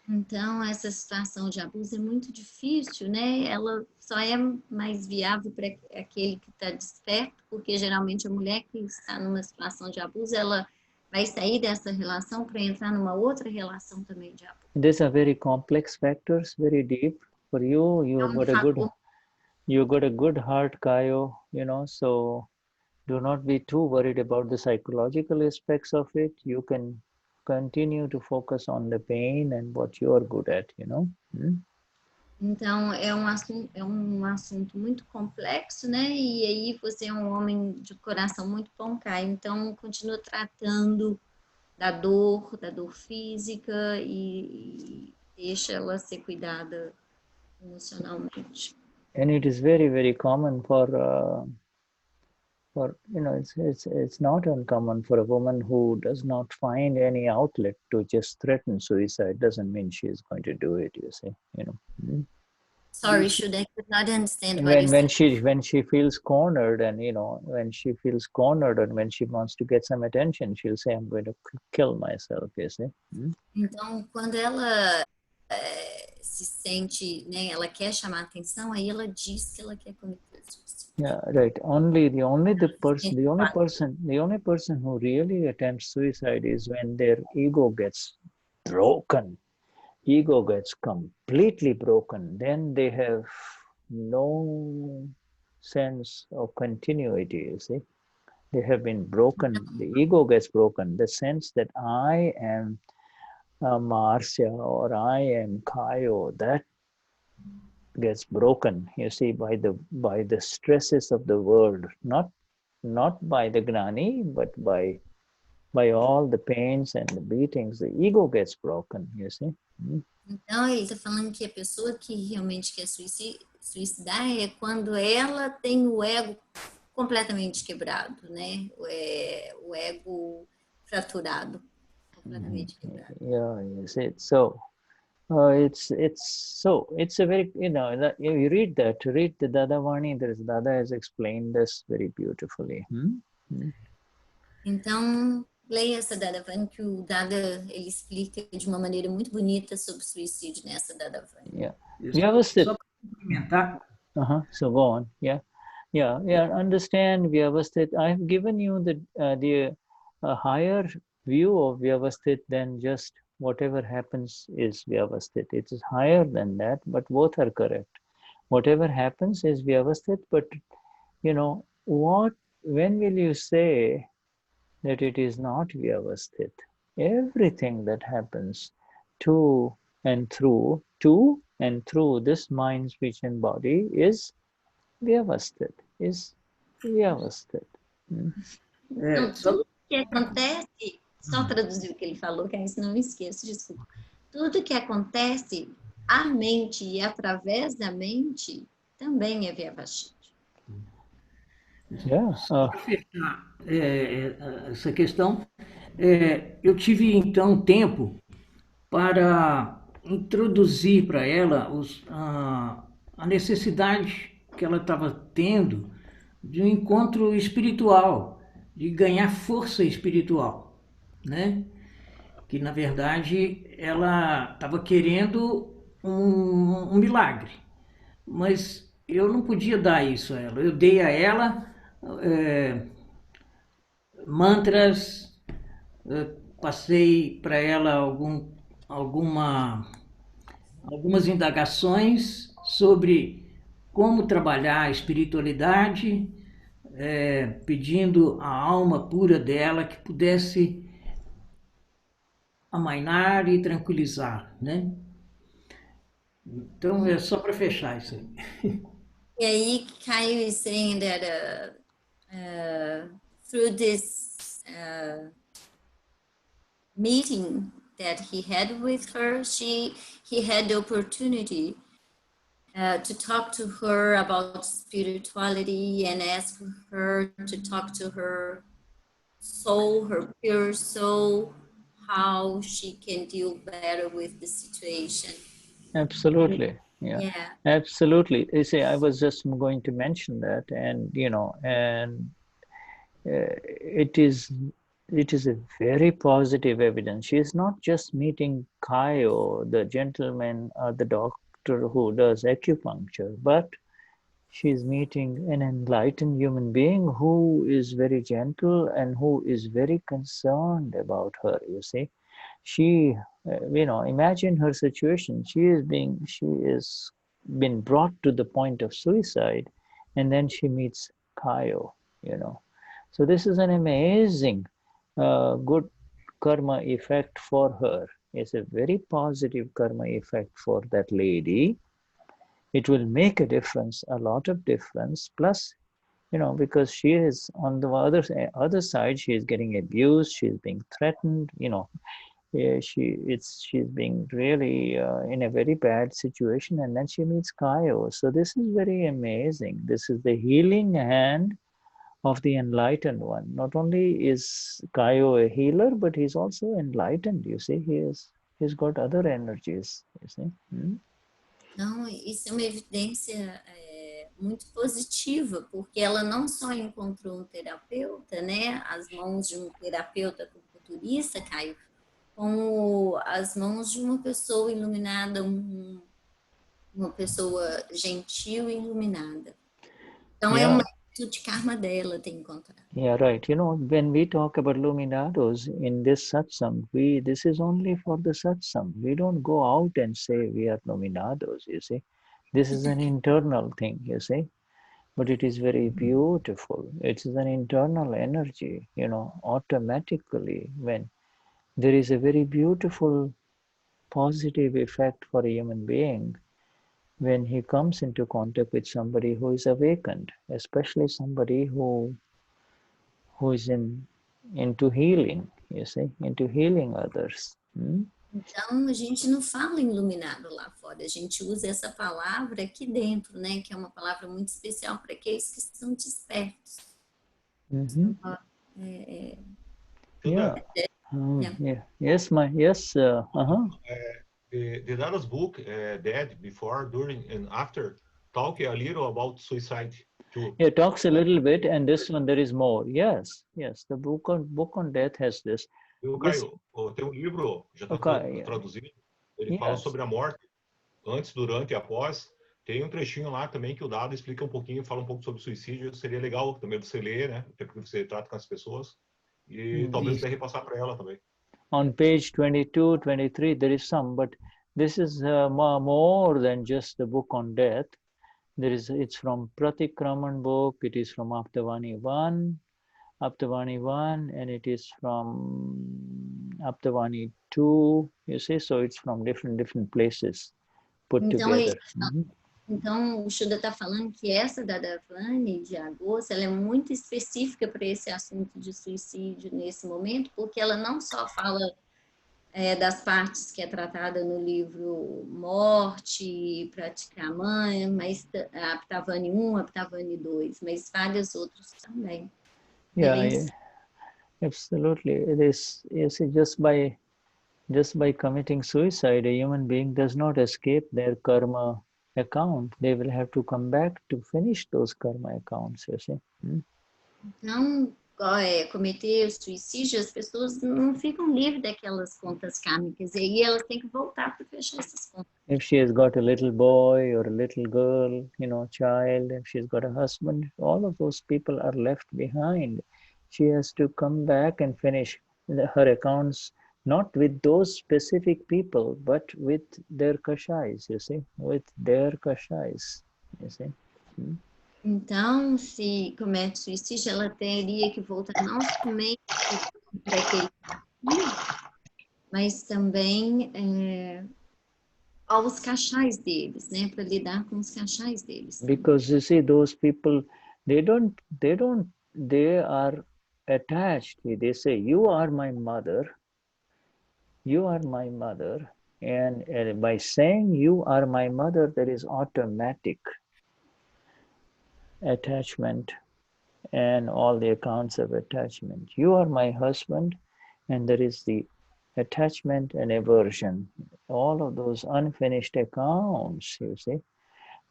Então, essa situação de abuso é muito difícil, né? Ela só é mais viável para aquele que está desperto, porque geralmente a mulher que está numa situação de abuso, ela vai sair dessa relação para entrar numa outra relação também de abuso. These are very complex factors, very deep. For you, you got a good heart, Kayo, so do not be too worried about the psychological aspects of it. You can continue to focus on the pain and what you are good at, Então, é um assunto muito complexo, né? E aí você é um homem de coração muito bom, Caio. Então, continua tratando da dor física e deixa ela ser cuidada emocionalmente. And it is very, very common for it's not uncommon for a woman who does not find any outlet to just threaten suicide. Doesn't mean she is going to do it, you see, Sorry, Shuddha, I could not understand what you said. When she feels cornered, and when she feels cornered, and when she wants to get some attention, she'll say, "I'm going to kill myself," you see. Então, quando ela se sente, né, ela quer chamar atenção, aí ela diz que ela quer cometer suicídio. Yeah, right. The only person who really attempts suicide is when their ego gets broken. Ego gets completely broken. Then they have no sense of continuity, you see. They have been broken. The ego gets broken. The sense that I am Marcia or I am Kayo, that gets broken, you see, by the stresses of the world, not by the Gnani, but by all the pains and the beatings. The ego gets broken, you see. Então, ele está falando que a pessoa que realmente quer suicidar é quando ela tem o ego completamente quebrado, né? O ego fraturado, completamente quebrado. Yeah, you see. So it's a very, you read the Dadavani, Dada has explained this very beautifully. Então, leia essa Dadavani, que o Dada ele explica de uma maneira muito bonita sobre o suicídio nessa Dadavani. Yeah. Vyavasthit. Só para complementar. So go on. Yeah. Understand Vyavasthit. I've given you the higher view of Vyavasthit than just whatever happens is Vyavasthit. It is higher than that, but both are correct. Whatever happens is Vyavasthit, but when will you say that it is not Vyavasthit? Everything that happens to and through this mind, speech and body is Vyavasthit, Então, tudo que acontece, só traduzir o que ele falou, que aí senão eu esqueço, desculpa. Tudo que acontece à mente e através da mente também é Vyavasthit. Para fechar essa questão, eu tive então tempo para introduzir para ela a necessidade que ela estava tendo de um encontro espiritual, de ganhar força espiritual, né? Que na verdade ela estava querendo um milagre, mas eu não podia dar isso a ela. Eu dei a ela mantras, passei para ela algumas indagações sobre como trabalhar a espiritualidade, pedindo a alma pura dela que pudesse amainar e tranquilizar, né? Então é só para fechar isso aí. E aí, Caio is saying that through this meeting that he had with her, he had the opportunity to talk to her about spirituality and ask her to talk to her soul, her pure soul, how she can deal better with the situation. Absolutely. Yeah. Yeah. Absolutely. You see, I was just going to mention that, and it is a very positive evidence. She is not just meeting Kaio, the gentleman or the doctor who does acupuncture, but she is meeting an enlightened human being who is very gentle and who is very concerned about her, you see. She, imagine her situation. She is been brought to the point of suicide, and then she meets Kaio, So this is an amazing, good karma effect for her. It's a very positive karma effect for that lady. It will make a difference, a lot of difference. Plus, because she is on the other side, she is getting abused, she is being threatened, she's being really in a very bad situation, and then she meets Kaio. So this is very amazing. This is the healing hand of the enlightened one. Not only is Kaio a healer, but he's also enlightened. You see, he's got other energies. You see. Então, isso é uma evidência muito positiva, porque ela não só encontrou um terapeuta, né? As mãos de um terapeuta acupunturista, Caio, como as mãos de uma pessoa iluminada, uma pessoa gentil e iluminada. Então, é um mérito de karma dela ter encontrado. Yeah, right. When we talk about luminados in this satsang, this is only for the satsang. We don't go out and say we are luminados, you see. This is an internal thing, you see. But it is very beautiful. It is an internal energy, automatically when there is a very beautiful positive effect for a human being when he comes into contact with somebody who is awakened, especially somebody who is into healing, you see, into healing others. Então, a gente não fala iluminado lá fora, a gente usa essa palavra aqui dentro, né? Que é uma palavra muito especial para aqueles que estão despertos. Yes, The Dada's book, Dead, Before, During, and After, talk a little about suicide too. It talks a little bit, and this one there is more. Yes, the book on death has this. Caio, tem livro, já está traduzido, ele fala sobre a morte, antes, durante e após. Tem trechinho lá também que o Dada explica pouquinho, fala pouco sobre suicídio. Seria legal também você ler, né? Até porque você trata com as pessoas. E talvez até repassar para ela também. On page 22, 23, there is some, but this is more than just the book on death. It's from Pratikraman book, it is from Aptavani 1, and it is from Aptavani 2, you see, so it's from different places put together. Então, o Shuddha está falando que essa da Davani, de agosto, ela é muito específica para esse assunto de suicídio nesse momento, porque ela não só fala das partes que é tratada no livro Morte, Pratikraman, mas Aptavani 1, Aptavani 2, mas vários outros também. Yeah, absolutely. It is, you see, just by committing suicide, a human being does not escape their karma account, they will have to come back to finish those karma accounts, you see. Então, cometer suicídio, as pessoas não ficam livres daquelas contas kármicas. E aí elas têm que voltar para fechar essas contas. If she has got a little boy or a little girl, child, if she's got a husband, all of those people are left behind. She has to come back and finish her accounts, not with those specific people, but with their kashais, you see, with their kashais, you see. Então, se comete suicídio, ela teria que voltar não somente para aquele mas também aos cachais deles, né, para lidar com os cachais deles. Because you see, those people, they are attached. They say, you are my mother, and by saying you are my mother, there is automatic attachment and all the accounts of attachment. You are my husband, and there is the attachment and aversion, all of those unfinished accounts, you see,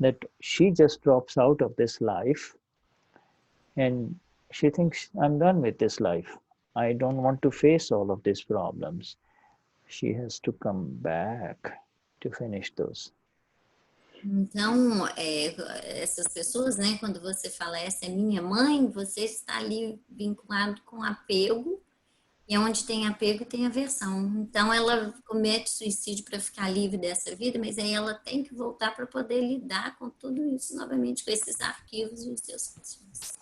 that she just drops out of this life and she thinks, I'm done with this life. I don't want to face all of these problems. She has to come back to finish those. Então, essas pessoas, né, quando você fala essa é minha mãe, você está ali vinculado com apego, e onde tem apego tem aversão. Então, ela comete suicídio para ficar livre dessa vida, mas aí ela tem que voltar para poder lidar com tudo isso novamente, com esses arquivos e os seus sentimentos.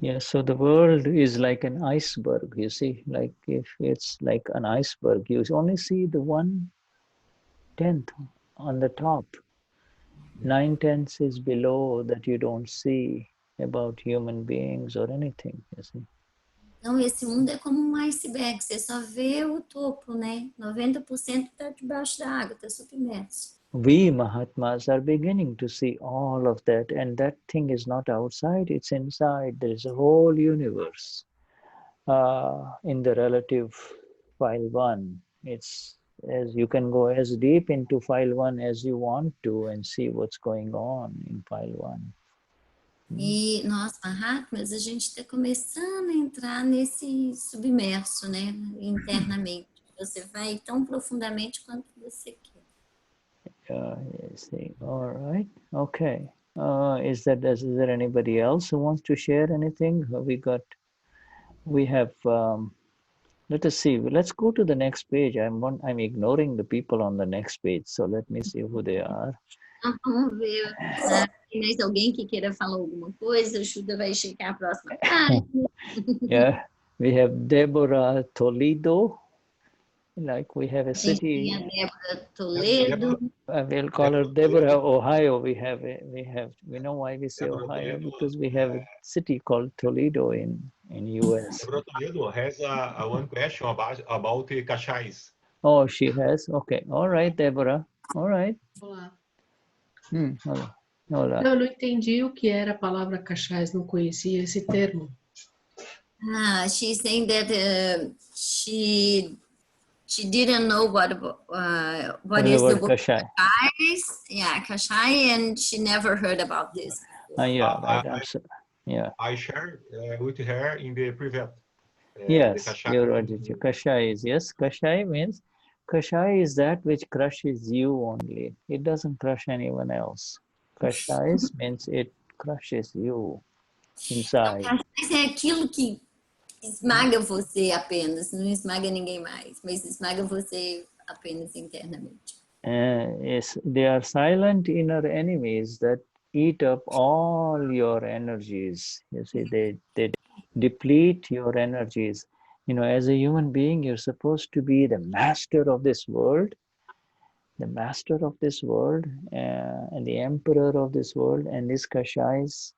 Yeah, so the world is like an iceberg, you see, like if it's like an iceberg, you only see the 1/10 on the top. 9/10 is below that you don't see about human beings or anything, you see. Então, esse mundo é como um iceberg, você só vê o topo, né? 90% está debaixo da água, está submerso. We Mahatmas are beginning to see all of that, and that thing is not outside, it's inside. There is a whole universe in the relative file 1. It's as you can go as deep into file 1 as you want to and see what's going on in file 1. E nós, Mahatmas, a gente está começando a entrar nesse submerso, né, internamente. Você vai tão profundamente quanto você quer. See. All right. Okay. Is there anybody else who wants to share anything? We have. Let us see. Let's go to the next page. I'm ignoring the people on the next page. So let me see who they are. Vamos ver. Tem mais alguém que queira falar alguma coisa? O Shuddha vai checar a próxima página. Yeah, we have Deborah Toledo. Like we have a city. Deborah Toledo. We'll call her Deborah, Ohio. We know why we say Ohio, because we have a city called Toledo in US. Deborah Toledo has one question about kashais. Oh, she has? Okay. All right, Deborah. All right. Olá. Olá. Não entendi o que era a palavra kashais, não conhecia esse termo. She's saying that she didn't know what is the word kashai. Yeah, kashai, and she never heard about this. Yeah, right. Absolutely. Yeah. I shared with her in the private. Yes, you're right. Kashai is, yes. Kashai means, kashai is that which crushes you only. It doesn't crush anyone else. Kashai means it crushes you inside. Kashai é aquilo que esmaga você apenas, não esmaga ninguém mais, mas esmaga você apenas internamente. Yes, they are silent inner enemies that eat up all your energies. You see, they deplete your energies. As a human being, you're supposed to be the master of this world, and the emperor of this world, and these kashais,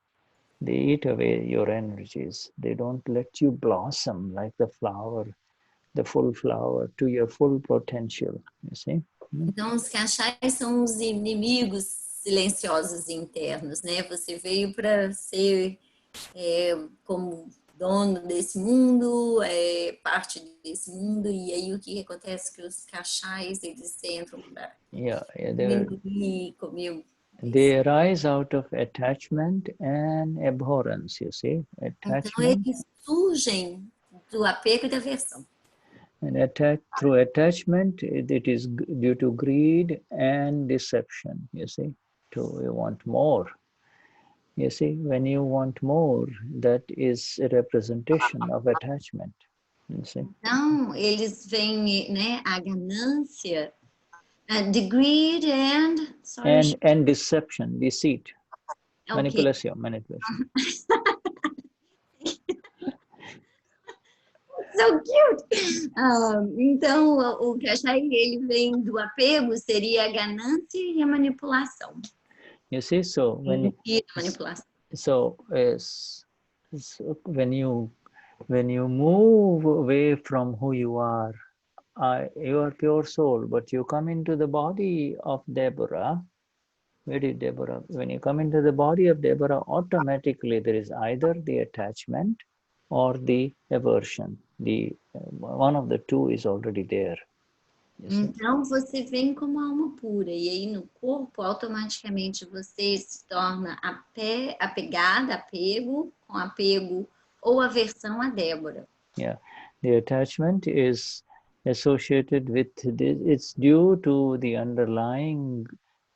they eat away your energies. They don't let you blossom like the flower, the full flower, to your full potential, you see. Então, os cachais são os inimigos silenciosos internos, né? Você veio para ser como dono desse mundo, é parte desse mundo, e aí o que acontece? Que os cachais, eles entram para comer. They arise out of attachment and abhorrence, you see. Então, Attachment eles surgem do apego e da aversão. and through attachment, it is due to greed and deception, you see. You want more. You see, when you want more, that is a representation of attachment, you see. Então, eles veem, né, a ganância, the greed and... Sorry. And deception, deceit, Okay. manipulation. So cute! Então, o cachai, ele vem do apego, seria a ganância e a manipulação. You see, so when when you move away from who you are pure soul, but you come into the body of Deborah. Where did Deborah? When you come into the body of Deborah, automatically there is either the attachment or the aversion. One of the two is already there. Então, você vem como alma pura, e aí no corpo, automaticamente você se torna apegada, apego, com apego ou aversão a Débora. Yeah, the attachment is associated with this, it's due to the underlying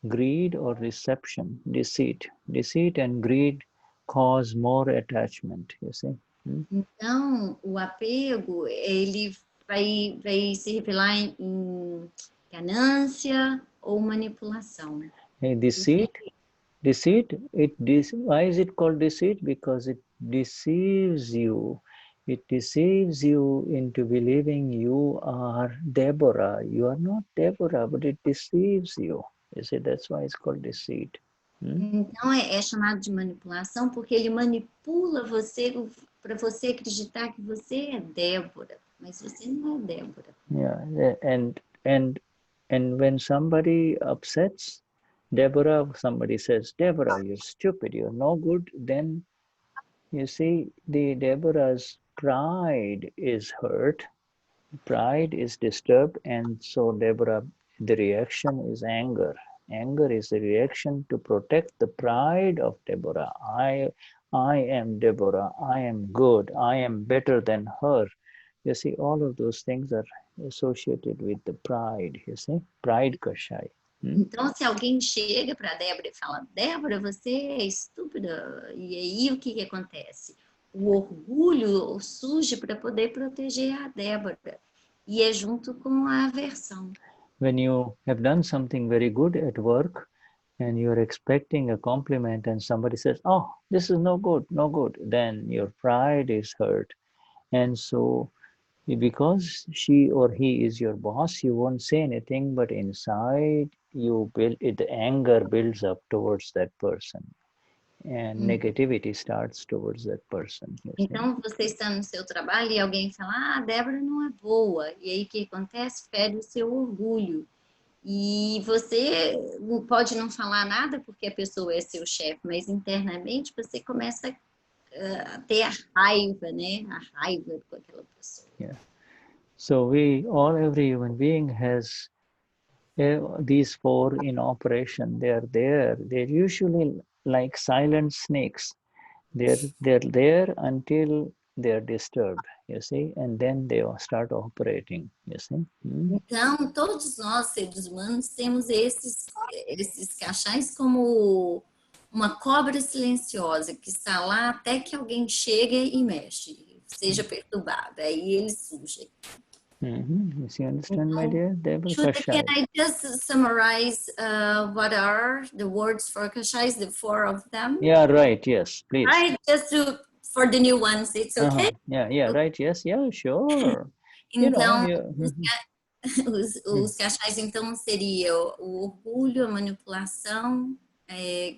greed or deception, deceit. Deceit and greed cause more attachment, you see. Então, o apego, ele vai se revelar em ganância ou manipulação. Deceit, why is it called deceit? Because it deceives you. It deceives you into believing you are Deborah. You are not Deborah, but it deceives you. You see, that's why it's called deceit. Então, é chamado de manipulação porque ele manipula você para você acreditar que você é Débora, mas você não é Débora. Yeah, and when somebody upsets Deborah, somebody says, Deborah, you're stupid, you're no good, then you see the Deborah's pride is hurt, pride is disturbed, and so Deborah, the reaction is anger. Anger is the reaction to protect the pride of Deborah. I am Deborah, I am good, I am better than her. You see, all of those things are associated with the pride, you see, pride kashai. Então, se alguém chega para Débora e fala, Débora, você é estúpida, e aí o que acontece? O orgulho surge para poder proteger a Débora, e é junto com a aversão. When you have done something very good at work, and you're expecting a compliment, and somebody says, oh, this is no good, then your pride is hurt. And so, because she or he is your boss, you won't say anything, but inside the anger builds up towards that person, and negativity starts towards that person. Então, você está no seu trabalho e alguém fala, Débora não é boa, e aí o que acontece? Fere o seu orgulho. E você pode não falar nada porque a pessoa é seu chefe, mas internamente você começa a ter a raiva, né? A raiva com aquela pessoa. Yeah. So every human being has these four in operation. They are there. They're usually like silent snakes. They're there until they're disturbed, you see, and then they start operating, you see. Então, todos nós, seres humanos, temos esses cachais como uma cobra silenciosa que está lá até que alguém chegue e mexe, seja perturbado, aí eles surgem. You understand, my dear? Shuddha, can I just summarize what are the words for kashais, the four of them? Yeah, right, yes, please. Right, just for the new ones, it's okay? Yeah, right, yes, yeah, sure. Então, os cachais, então, seriam o orgulho, a manipulação,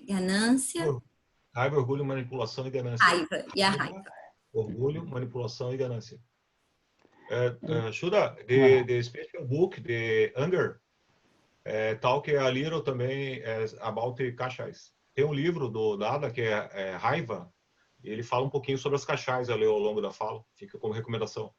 ganância. Raiva, orgulho, manipulação e ganância. Raiva, e a raiva. Orgulho, manipulação e ganância. Shuddha, the special book, the anger, talk a little também about the kashais. Tem um livro do Dada que é Raiva Ele fala um pouquinho sobre as cachais ali ao longo da fala. Fica como recomendação.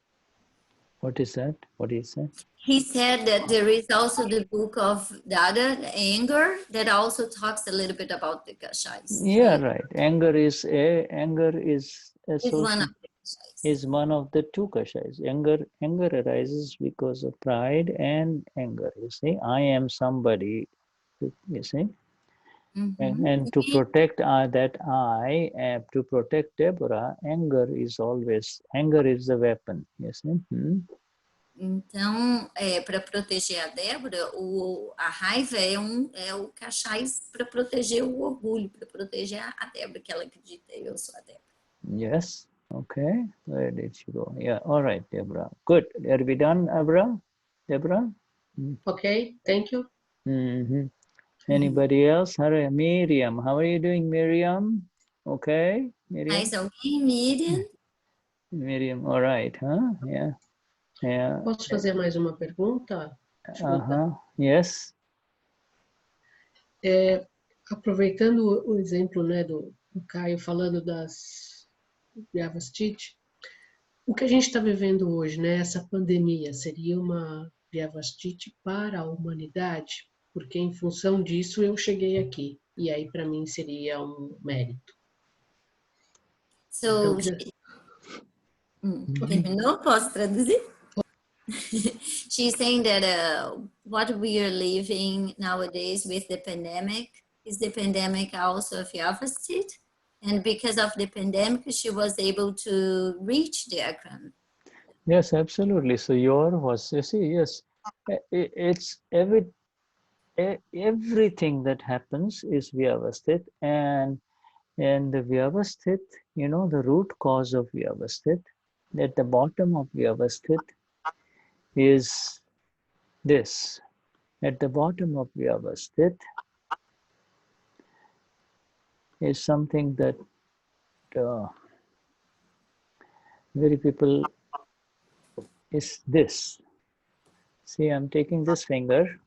What is that? What is that? He said that there is also the book of Dada, Anger, that also talks a little bit about the kashais. Yeah, right. Anger is Is one of is one of the two kashais. Anger arises because of pride and anger. You see, I am somebody. You see, and to protect to protect Deborah, anger is the weapon. You see. Então, para proteger a Débora, a raiva é o cachais para proteger o orgulho, para proteger a Débora, que ela acredita, eu sou a Débora. Yes. Okay. Where did she go? Yeah. All right, Deborah. Good. Are we done, Deborah? Okay. Thank you. Anybody else? Miriam. How are you doing, Miriam? Okay. Miriam. Mais alguém, Miriam? Miriam, all right, huh? Yeah. Yeah. Posso fazer mais uma pergunta? Yes. Aproveitando o exemplo, né, do Caio falando das Vyavastiti, o que a gente está vivendo hoje, né, essa pandemia, seria uma Vyavastiti para a humanidade? Porque em função disso eu cheguei aqui, e aí para mim seria um mérito. So, terminou? Posso traduzir? She's saying that what we are living nowadays with the pandemic, is the pandemic also of Vyavastit? And because of the pandemic, she was able to reach the Akram. Yes, absolutely. So you see, yes, it's everything that happens is Vyavastit, and the Vyavastit, the root cause of Vyavastit, at the bottom of Vyavastit is this. At the bottom of Vyavastit is something that very people is this. See, I'm taking this finger,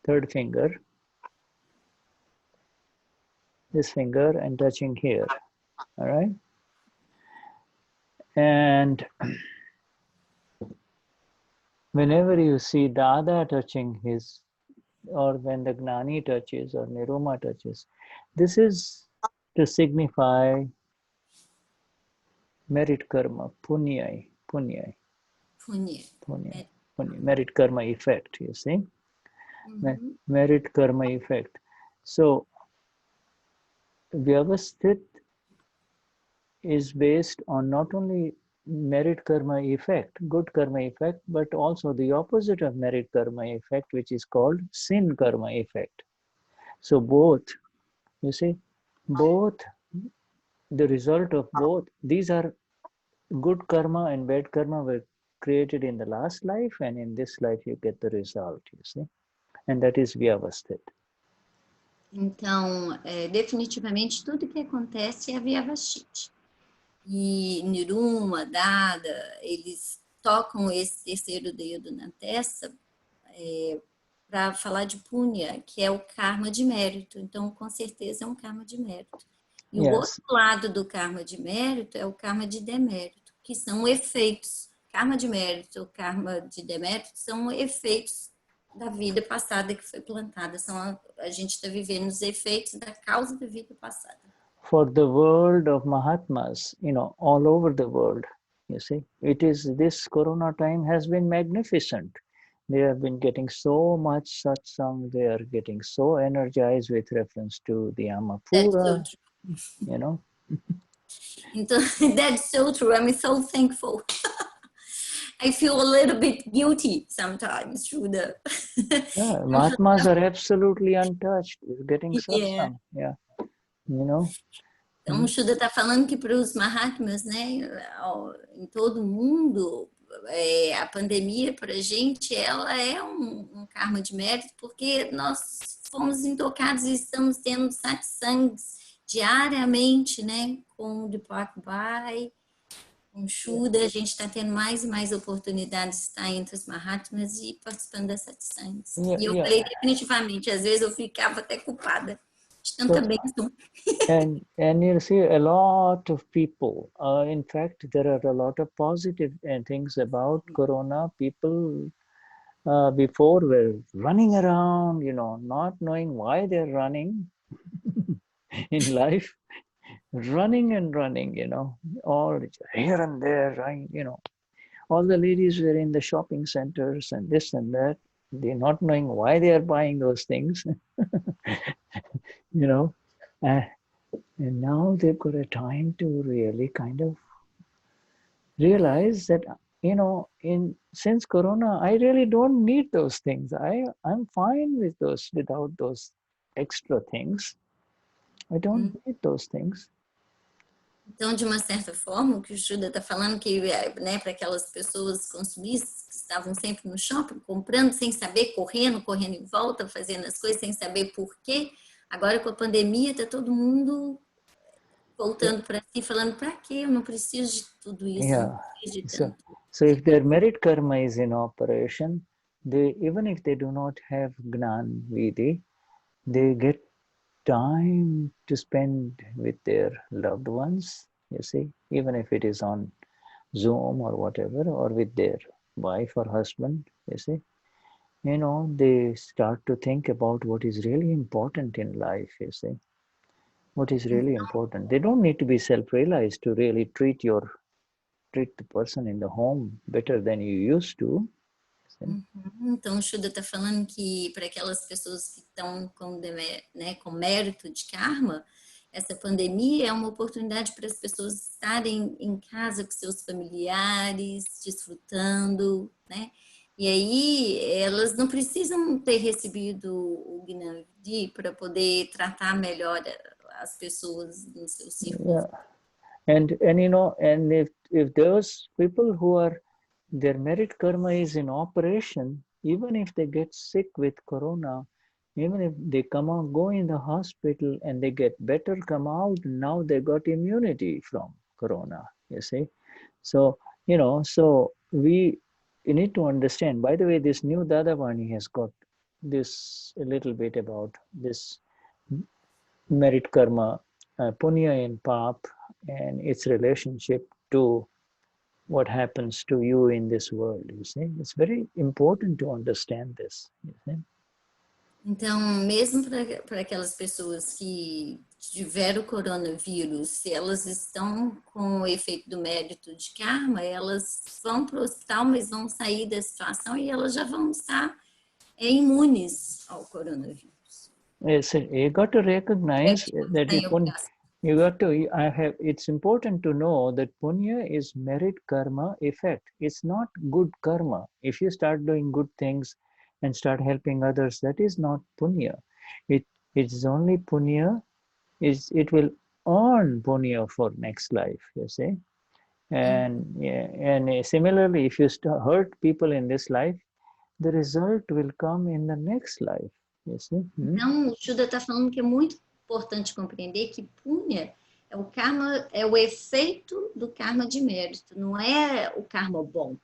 third finger, this finger, and touching here. All right. And whenever you see Dada touching his, or when the Gnani touches or Niruma touches, this is to signify merit karma, punya, merit karma effect, you see. Merit karma effect. So Vyavastit is based on not only merit karma effect, good karma effect, but also the opposite of merit karma effect, which is called sin karma effect. So both, you see, both, the result of both, these are good karma and bad karma were created in the last life, and in this life you get the result, you see. And that is Vyavastit. Então, definitivamente tudo que acontece é Vyavastit. E Niruma, Dada, eles tocam esse terceiro dedo na testa para falar de Punya, que é o karma de mérito. Então, com certeza, é um karma de mérito. E o outro lado do karma de mérito é o karma de demérito, que são efeitos. Karma de mérito, karma de demérito são efeitos da vida passada que foi plantada. A gente está vivendo os efeitos da causa da vida passada. For the world of Mahatmas, all over the world, you see, this Corona time has been magnificent. They have been getting so much satsang, they are getting so energized with reference to the Amapura, Então, that's so true. I'm so thankful. I feel a little bit guilty sometimes through the... Mahatmas are absolutely untouched, getting satsang, Então, o Shuddha está falando que para os Mahatmas, né, em todo o mundo, a pandemia para a gente, ela é um karma de mérito, porque nós fomos intocados e estamos tendo satsangs diariamente, né, com o Deepak Bhai, com o Shuddha, a gente está tendo mais e mais oportunidades de estar entre os Mahatmas e participando das satsangs. E eu falei definitivamente, às vezes eu ficava até culpada. De tanta bênção. And you see a lot of people. In fact, there are a lot of positive things about Corona. People before were running around, not knowing why they're running in life, running and running, all here and there, right? All the ladies were in the shopping centers and this and that. They're not knowing why they are buying those things, and now they've got a time to really kind of realize that, since Corona, I really don't need those things. I'm fine with those, without those extra things. I don't need those things. Então, de uma certa forma, o que o Shuddha está falando, que né, para aquelas pessoas consumistas que estavam sempre no shopping, comprando sem saber, correndo em volta, fazendo as coisas sem saber por quê. Agora, com a pandemia, está todo mundo voltando para si, falando, para quê? Eu não preciso de tudo isso. Yeah. Não preciso de tanto. So if their merit karma is in operation, even if they do not have Gnan Vidhi, they get time to spend with their loved ones, you see, even if it is on Zoom or whatever, or with their wife or husband, you see. They start to think about what is really important in life, you see. What is really important. They don't need to be self-realized to really treat the person in the home better than you used to. Então, o Shuddha está falando que para aquelas pessoas que estão com mérito de karma, essa pandemia é uma oportunidade para as pessoas estarem em casa com seus familiares, desfrutando, né? E aí, elas não precisam ter recebido o Gnan Vidhi para poder tratar melhor as pessoas no seu círculo. Yeah. And if those people who are, their merit karma is in operation, even if they get sick with Corona, even if they go in the hospital and they get better, come out, now they got immunity from Corona, you see. So, so you need to understand, by the way, this new Dadavani has got this a little bit about this merit karma, punya and pap, and its relationship to what happens to you in this world, you see. It's very important to understand this, you see. Então, mesmo para aquelas pessoas que tiveram o coronavírus, se elas estão com o efeito do mérito de karma, elas vão para o hospital, mas vão sair da situação e elas já vão estar imunes ao coronavírus. Yes, you got to recognize that it's important to know that punya is merit karma effect. It's not good karma. If you start doing good things and start helping others, that is not punya. It's only punya, it will earn punya for next life, you see. And similarly, if you hurt people in this life, the result will come in the next life, you see. Então, o Shuddha está falando que é muito importante compreender que punya é o karma, é o efeito do karma de mérito, não é o karma bom,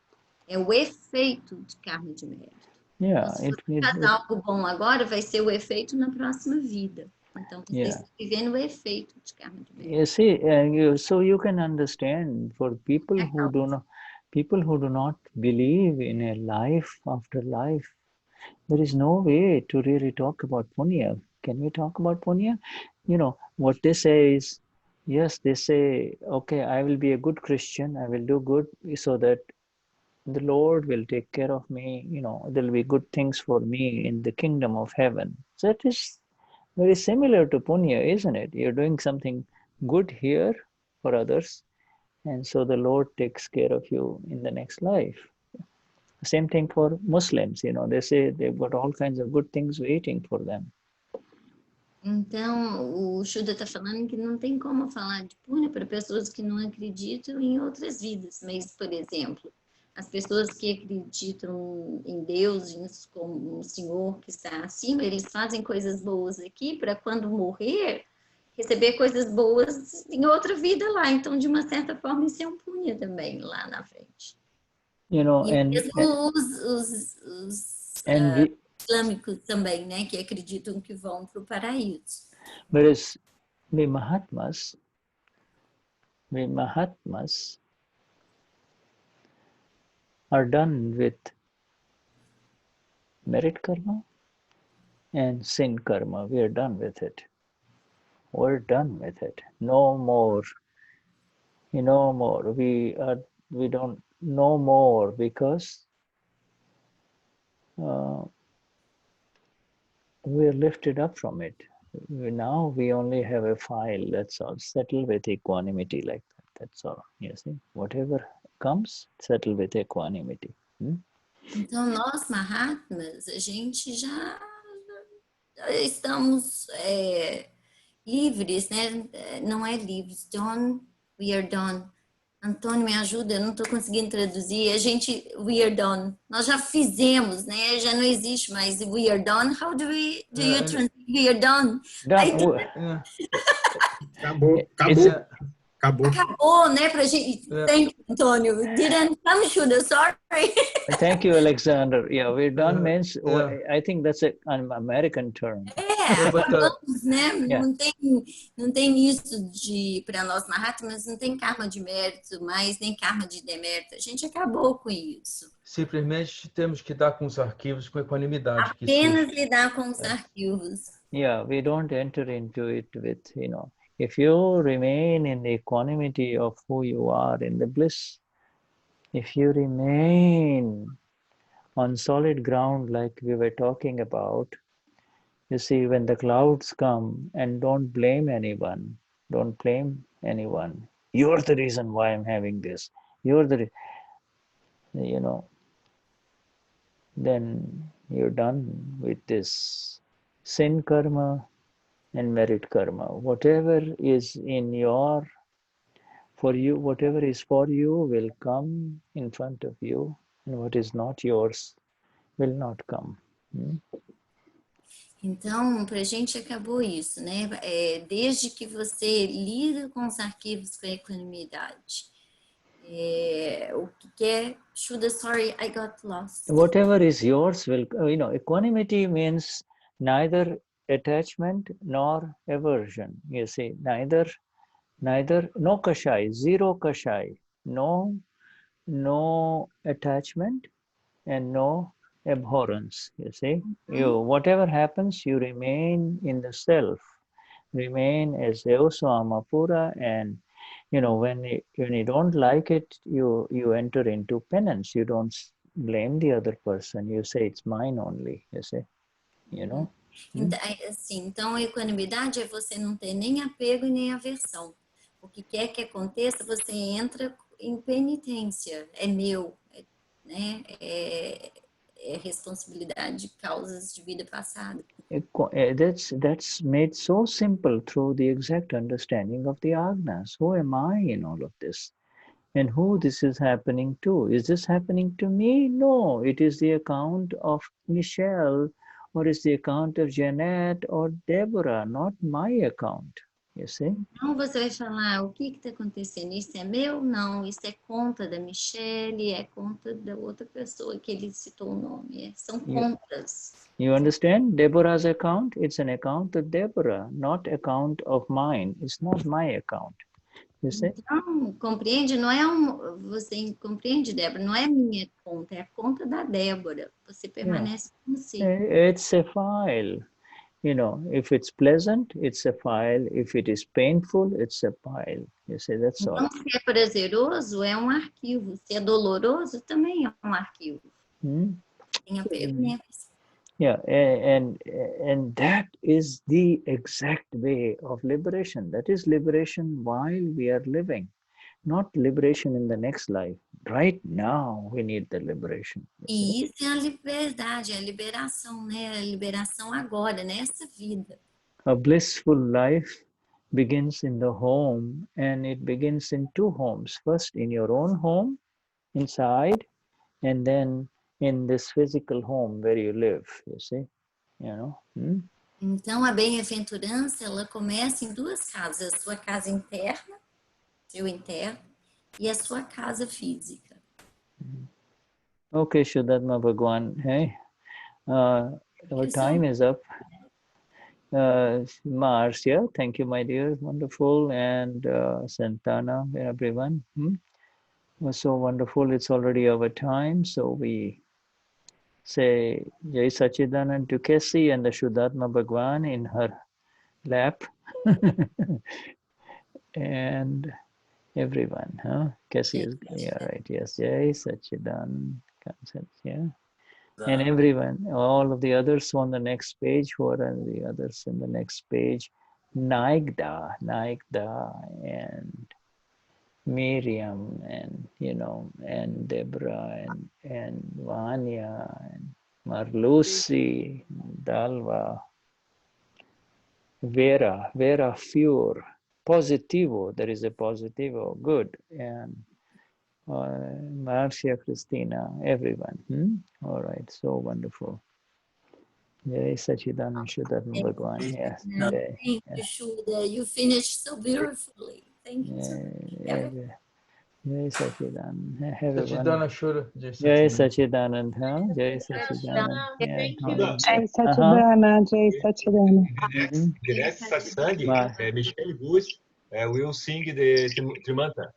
é o efeito de karma de mérito. Yeah, se você faz algo bom agora, vai ser o efeito na próxima vida. Então, você está vivendo o efeito de karma de mérito. You see, so you can understand, for people who do not believe in a life after life, there is no way to really talk about punya. Can we talk about punya? What they say is, yes, they say, okay, I will be a good Christian, I will do good so that the Lord will take care of me, there will be good things for me in the kingdom of heaven. So it is very similar to punya, isn't it? You're doing something good here for others, and so the Lord takes care of you in the next life. Same thing for Muslims, they say they've got all kinds of good things waiting for them. Então, o Shuddha está falando que não tem como falar de punya para pessoas que não acreditam em outras vidas. Mas, por exemplo, as pessoas que acreditam em Deus, como um Senhor que está acima, eles fazem coisas boas aqui para quando morrer, receber coisas boas em outra vida lá. Então, de uma certa forma, isso é um punya também lá na frente. E mesmo os islâmicos também, né, que acreditam que vão para o paraíso. Whereas we Mahatmas are done with merit karma and sin karma. We are done with it. We're done with it. No more. No more. We don't no more because we're lifted up from it. Now we only have a file. That's all. Settle with equanimity like that. That's all. You see, whatever comes, settle with equanimity. Então, nós, Mahatmas, a gente já estamos livres, né? Não é livres. Done, we are done. Antônio, me ajuda, eu não estou conseguindo traduzir. A gente, we are done. Nós já fizemos, né? Já não existe mais we are done. How do you translate we are done? Acabou, né? Pra gente. Thank you, Antônio. Didn't come, Shuddha, sorry. Thank you, Alexander. Yeah, we're done means, I think that's an American term. Acabamos, né? Não tem isso de, para nós Mahatmas, não tem karma de mérito mais, nem karma de demérito. A gente acabou com isso. Simplesmente temos que dar com os arquivos com equanimidade. Apenas lidar com os arquivos. Yeah, we don't enter into it with, if you remain in the equanimity of who you are, in the bliss, if you remain on solid ground like we were talking about, you see, when the clouds come, and don't blame anyone, you're the reason why I'm having this, then you're done with this sin karma and merit karma. Whatever is for you will come in front of you, and what is not yours will not come. Então, para a gente acabou isso, né? Desde que você lida com os arquivos com a equanimidade. O que quer, Shuddha, sorry, I got lost. Whatever is yours will, equanimity means neither attachment nor aversion. You see, neither, no kashai, zero kashai, no attachment and no abhorrence. You see, whatever happens, you remain in the self, remain as Eoswamapura, and when you don't like it, you enter into penance. You don't blame the other person. You say it's mine only. You see, Então, a equanimidade é você não ter nem apego e nem aversão. O que quer que aconteça, você entra em penitência. É meu, né? É responsabilidade de causas de vida passada. That's made so simple through the exact understanding of the Agnas. Who am I in all of this? And who this is happening to? Is this happening to me? No, it is the account of Michelle, or is the account of Jeanette or Deborah, not my account. You see? Então você vai falar, o que está acontecendo? Isso é meu? Não, isso é conta da Michelle, é conta da outra pessoa que ele citou o nome. São contas. You understand? Deborah's account, it's an account of Deborah, not account of mine. It's not my account. You see? Então, compreende? Você compreende, Débora? Não é minha conta, é a conta da Débora. Você permanece com si. It's a file. If it's pleasant, it's a file. If it is painful, it's a file. You see, that's all. Então, se é prazeroso, é um arquivo. Se é doloroso, também é um arquivo. Tem apego neles. Yeah, and that is the exact way of liberation. That is liberation while we are living, not liberation in the next life. Right now, we need the liberation. E isso é a liberdade, a liberação, né? A liberação agora, nessa vida. A blissful life begins in the home, and it begins in two homes. First, in your own home, inside, and then in this physical home where you live, you see, Então, a bem-aventurança, ela começa em duas casas. A sua casa interna, seu interno, e a sua casa física. Okay, Vishuddhatma Bhagwan, hey, our time is up. Marcia, thank you, my dear, wonderful, and Santana, everyone. It was so wonderful. It's already our time, so we say Jai Sachidanand to Kessi and the Vishuddhatma Bhagwan in her lap. And everyone, huh? Kessi is, yeah, right, yes, Jai Sachidanand, yeah. And everyone, all of the others on the next page, who are the others in the next page, Naikda, and Miriam, and and Deborah, and Vanya, and Marlucy, Dalva, Vera Fure, Positivo, there is a Positivo, good, and Marcia, Christina, everyone. All right, so wonderful. Jai Sachidanand and Shuddhatma Bhagwan. Yes. Thank you, Shuddha. You finished so beautifully. Thank you so much. Jai Sachidanand. Everyone. Sachidanand Shuddha. Jai Sachidanand. Jai Sachidanand. Jai Sachidanand, Jai Sachidanand. The next satsang, Michelle Gus will sing the Trimantra.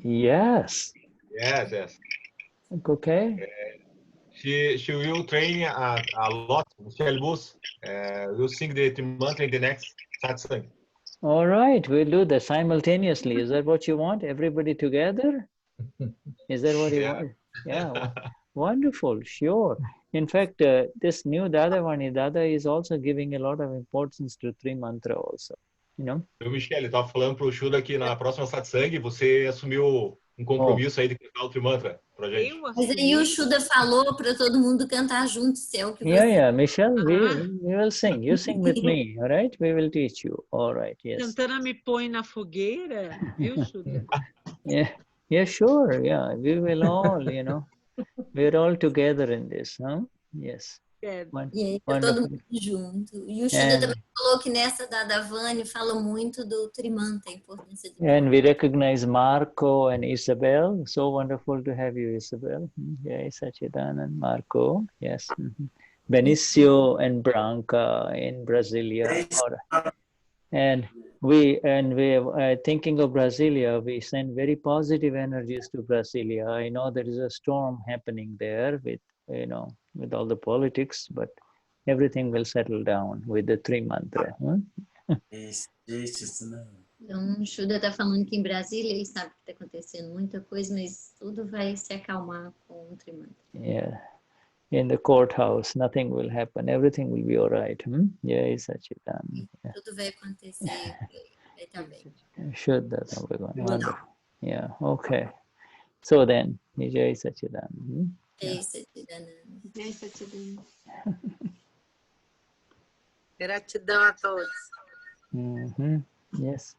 Yes. Yes. Okay. She will train a lot. Michelle Gus will sing the Trimantra in the next satsang. All right, we'll do that simultaneously. Is that what you want? Everybody together? Is that what you want? Yeah, wonderful, sure. In fact, this new Dada is also giving a lot of importance to Trimantra also, Michele, estava falando pro Shuddha que na próxima satsang você assumiu compromisso aí de cantar o Trimantra pra gente. Mas aí o Shuddha falou para todo mundo cantar junto, se é o que você... Yeah, Michelle, we will sing. You sing with me, all right? We will teach you. All right, yes. Santana me põe na fogueira, viu, Shuddha? Yeah, sure. Yeah, we will all, we're all together in this, huh? Yes. E aí, tá todo mundo junto. E o Shuddha também falou que nessa da Davani fala muito do Trimantra, a importância do Trimantra. And we recognize Marco and Isabel. So wonderful to have you, Isabel. Yes, Sachidanand, Marco. Yes. Benicio and Branca in Brasilia. And we thinking of Brasilia, we send very positive energies to Brasilia. I know there is a storm happening there with all the politics, but everything will settle down with the Trimantra. Então, o Shuddha está falando que em Brasília ele sabe que está acontecendo muita coisa, mas tudo vai se acalmar com o Trimantra. Yeah. In the courthouse, nothing will happen. Everything will be all right. Yeah, Sachidanand. Yeah. Tudo vai acontecer, vai estar bem. Shuddhatma Bhagwan. Wonderful. Yeah, okay. So then, Jai Sachidanand. Jai Sachidanand. Jai Sachidanand. Gratidão a todos. Yes.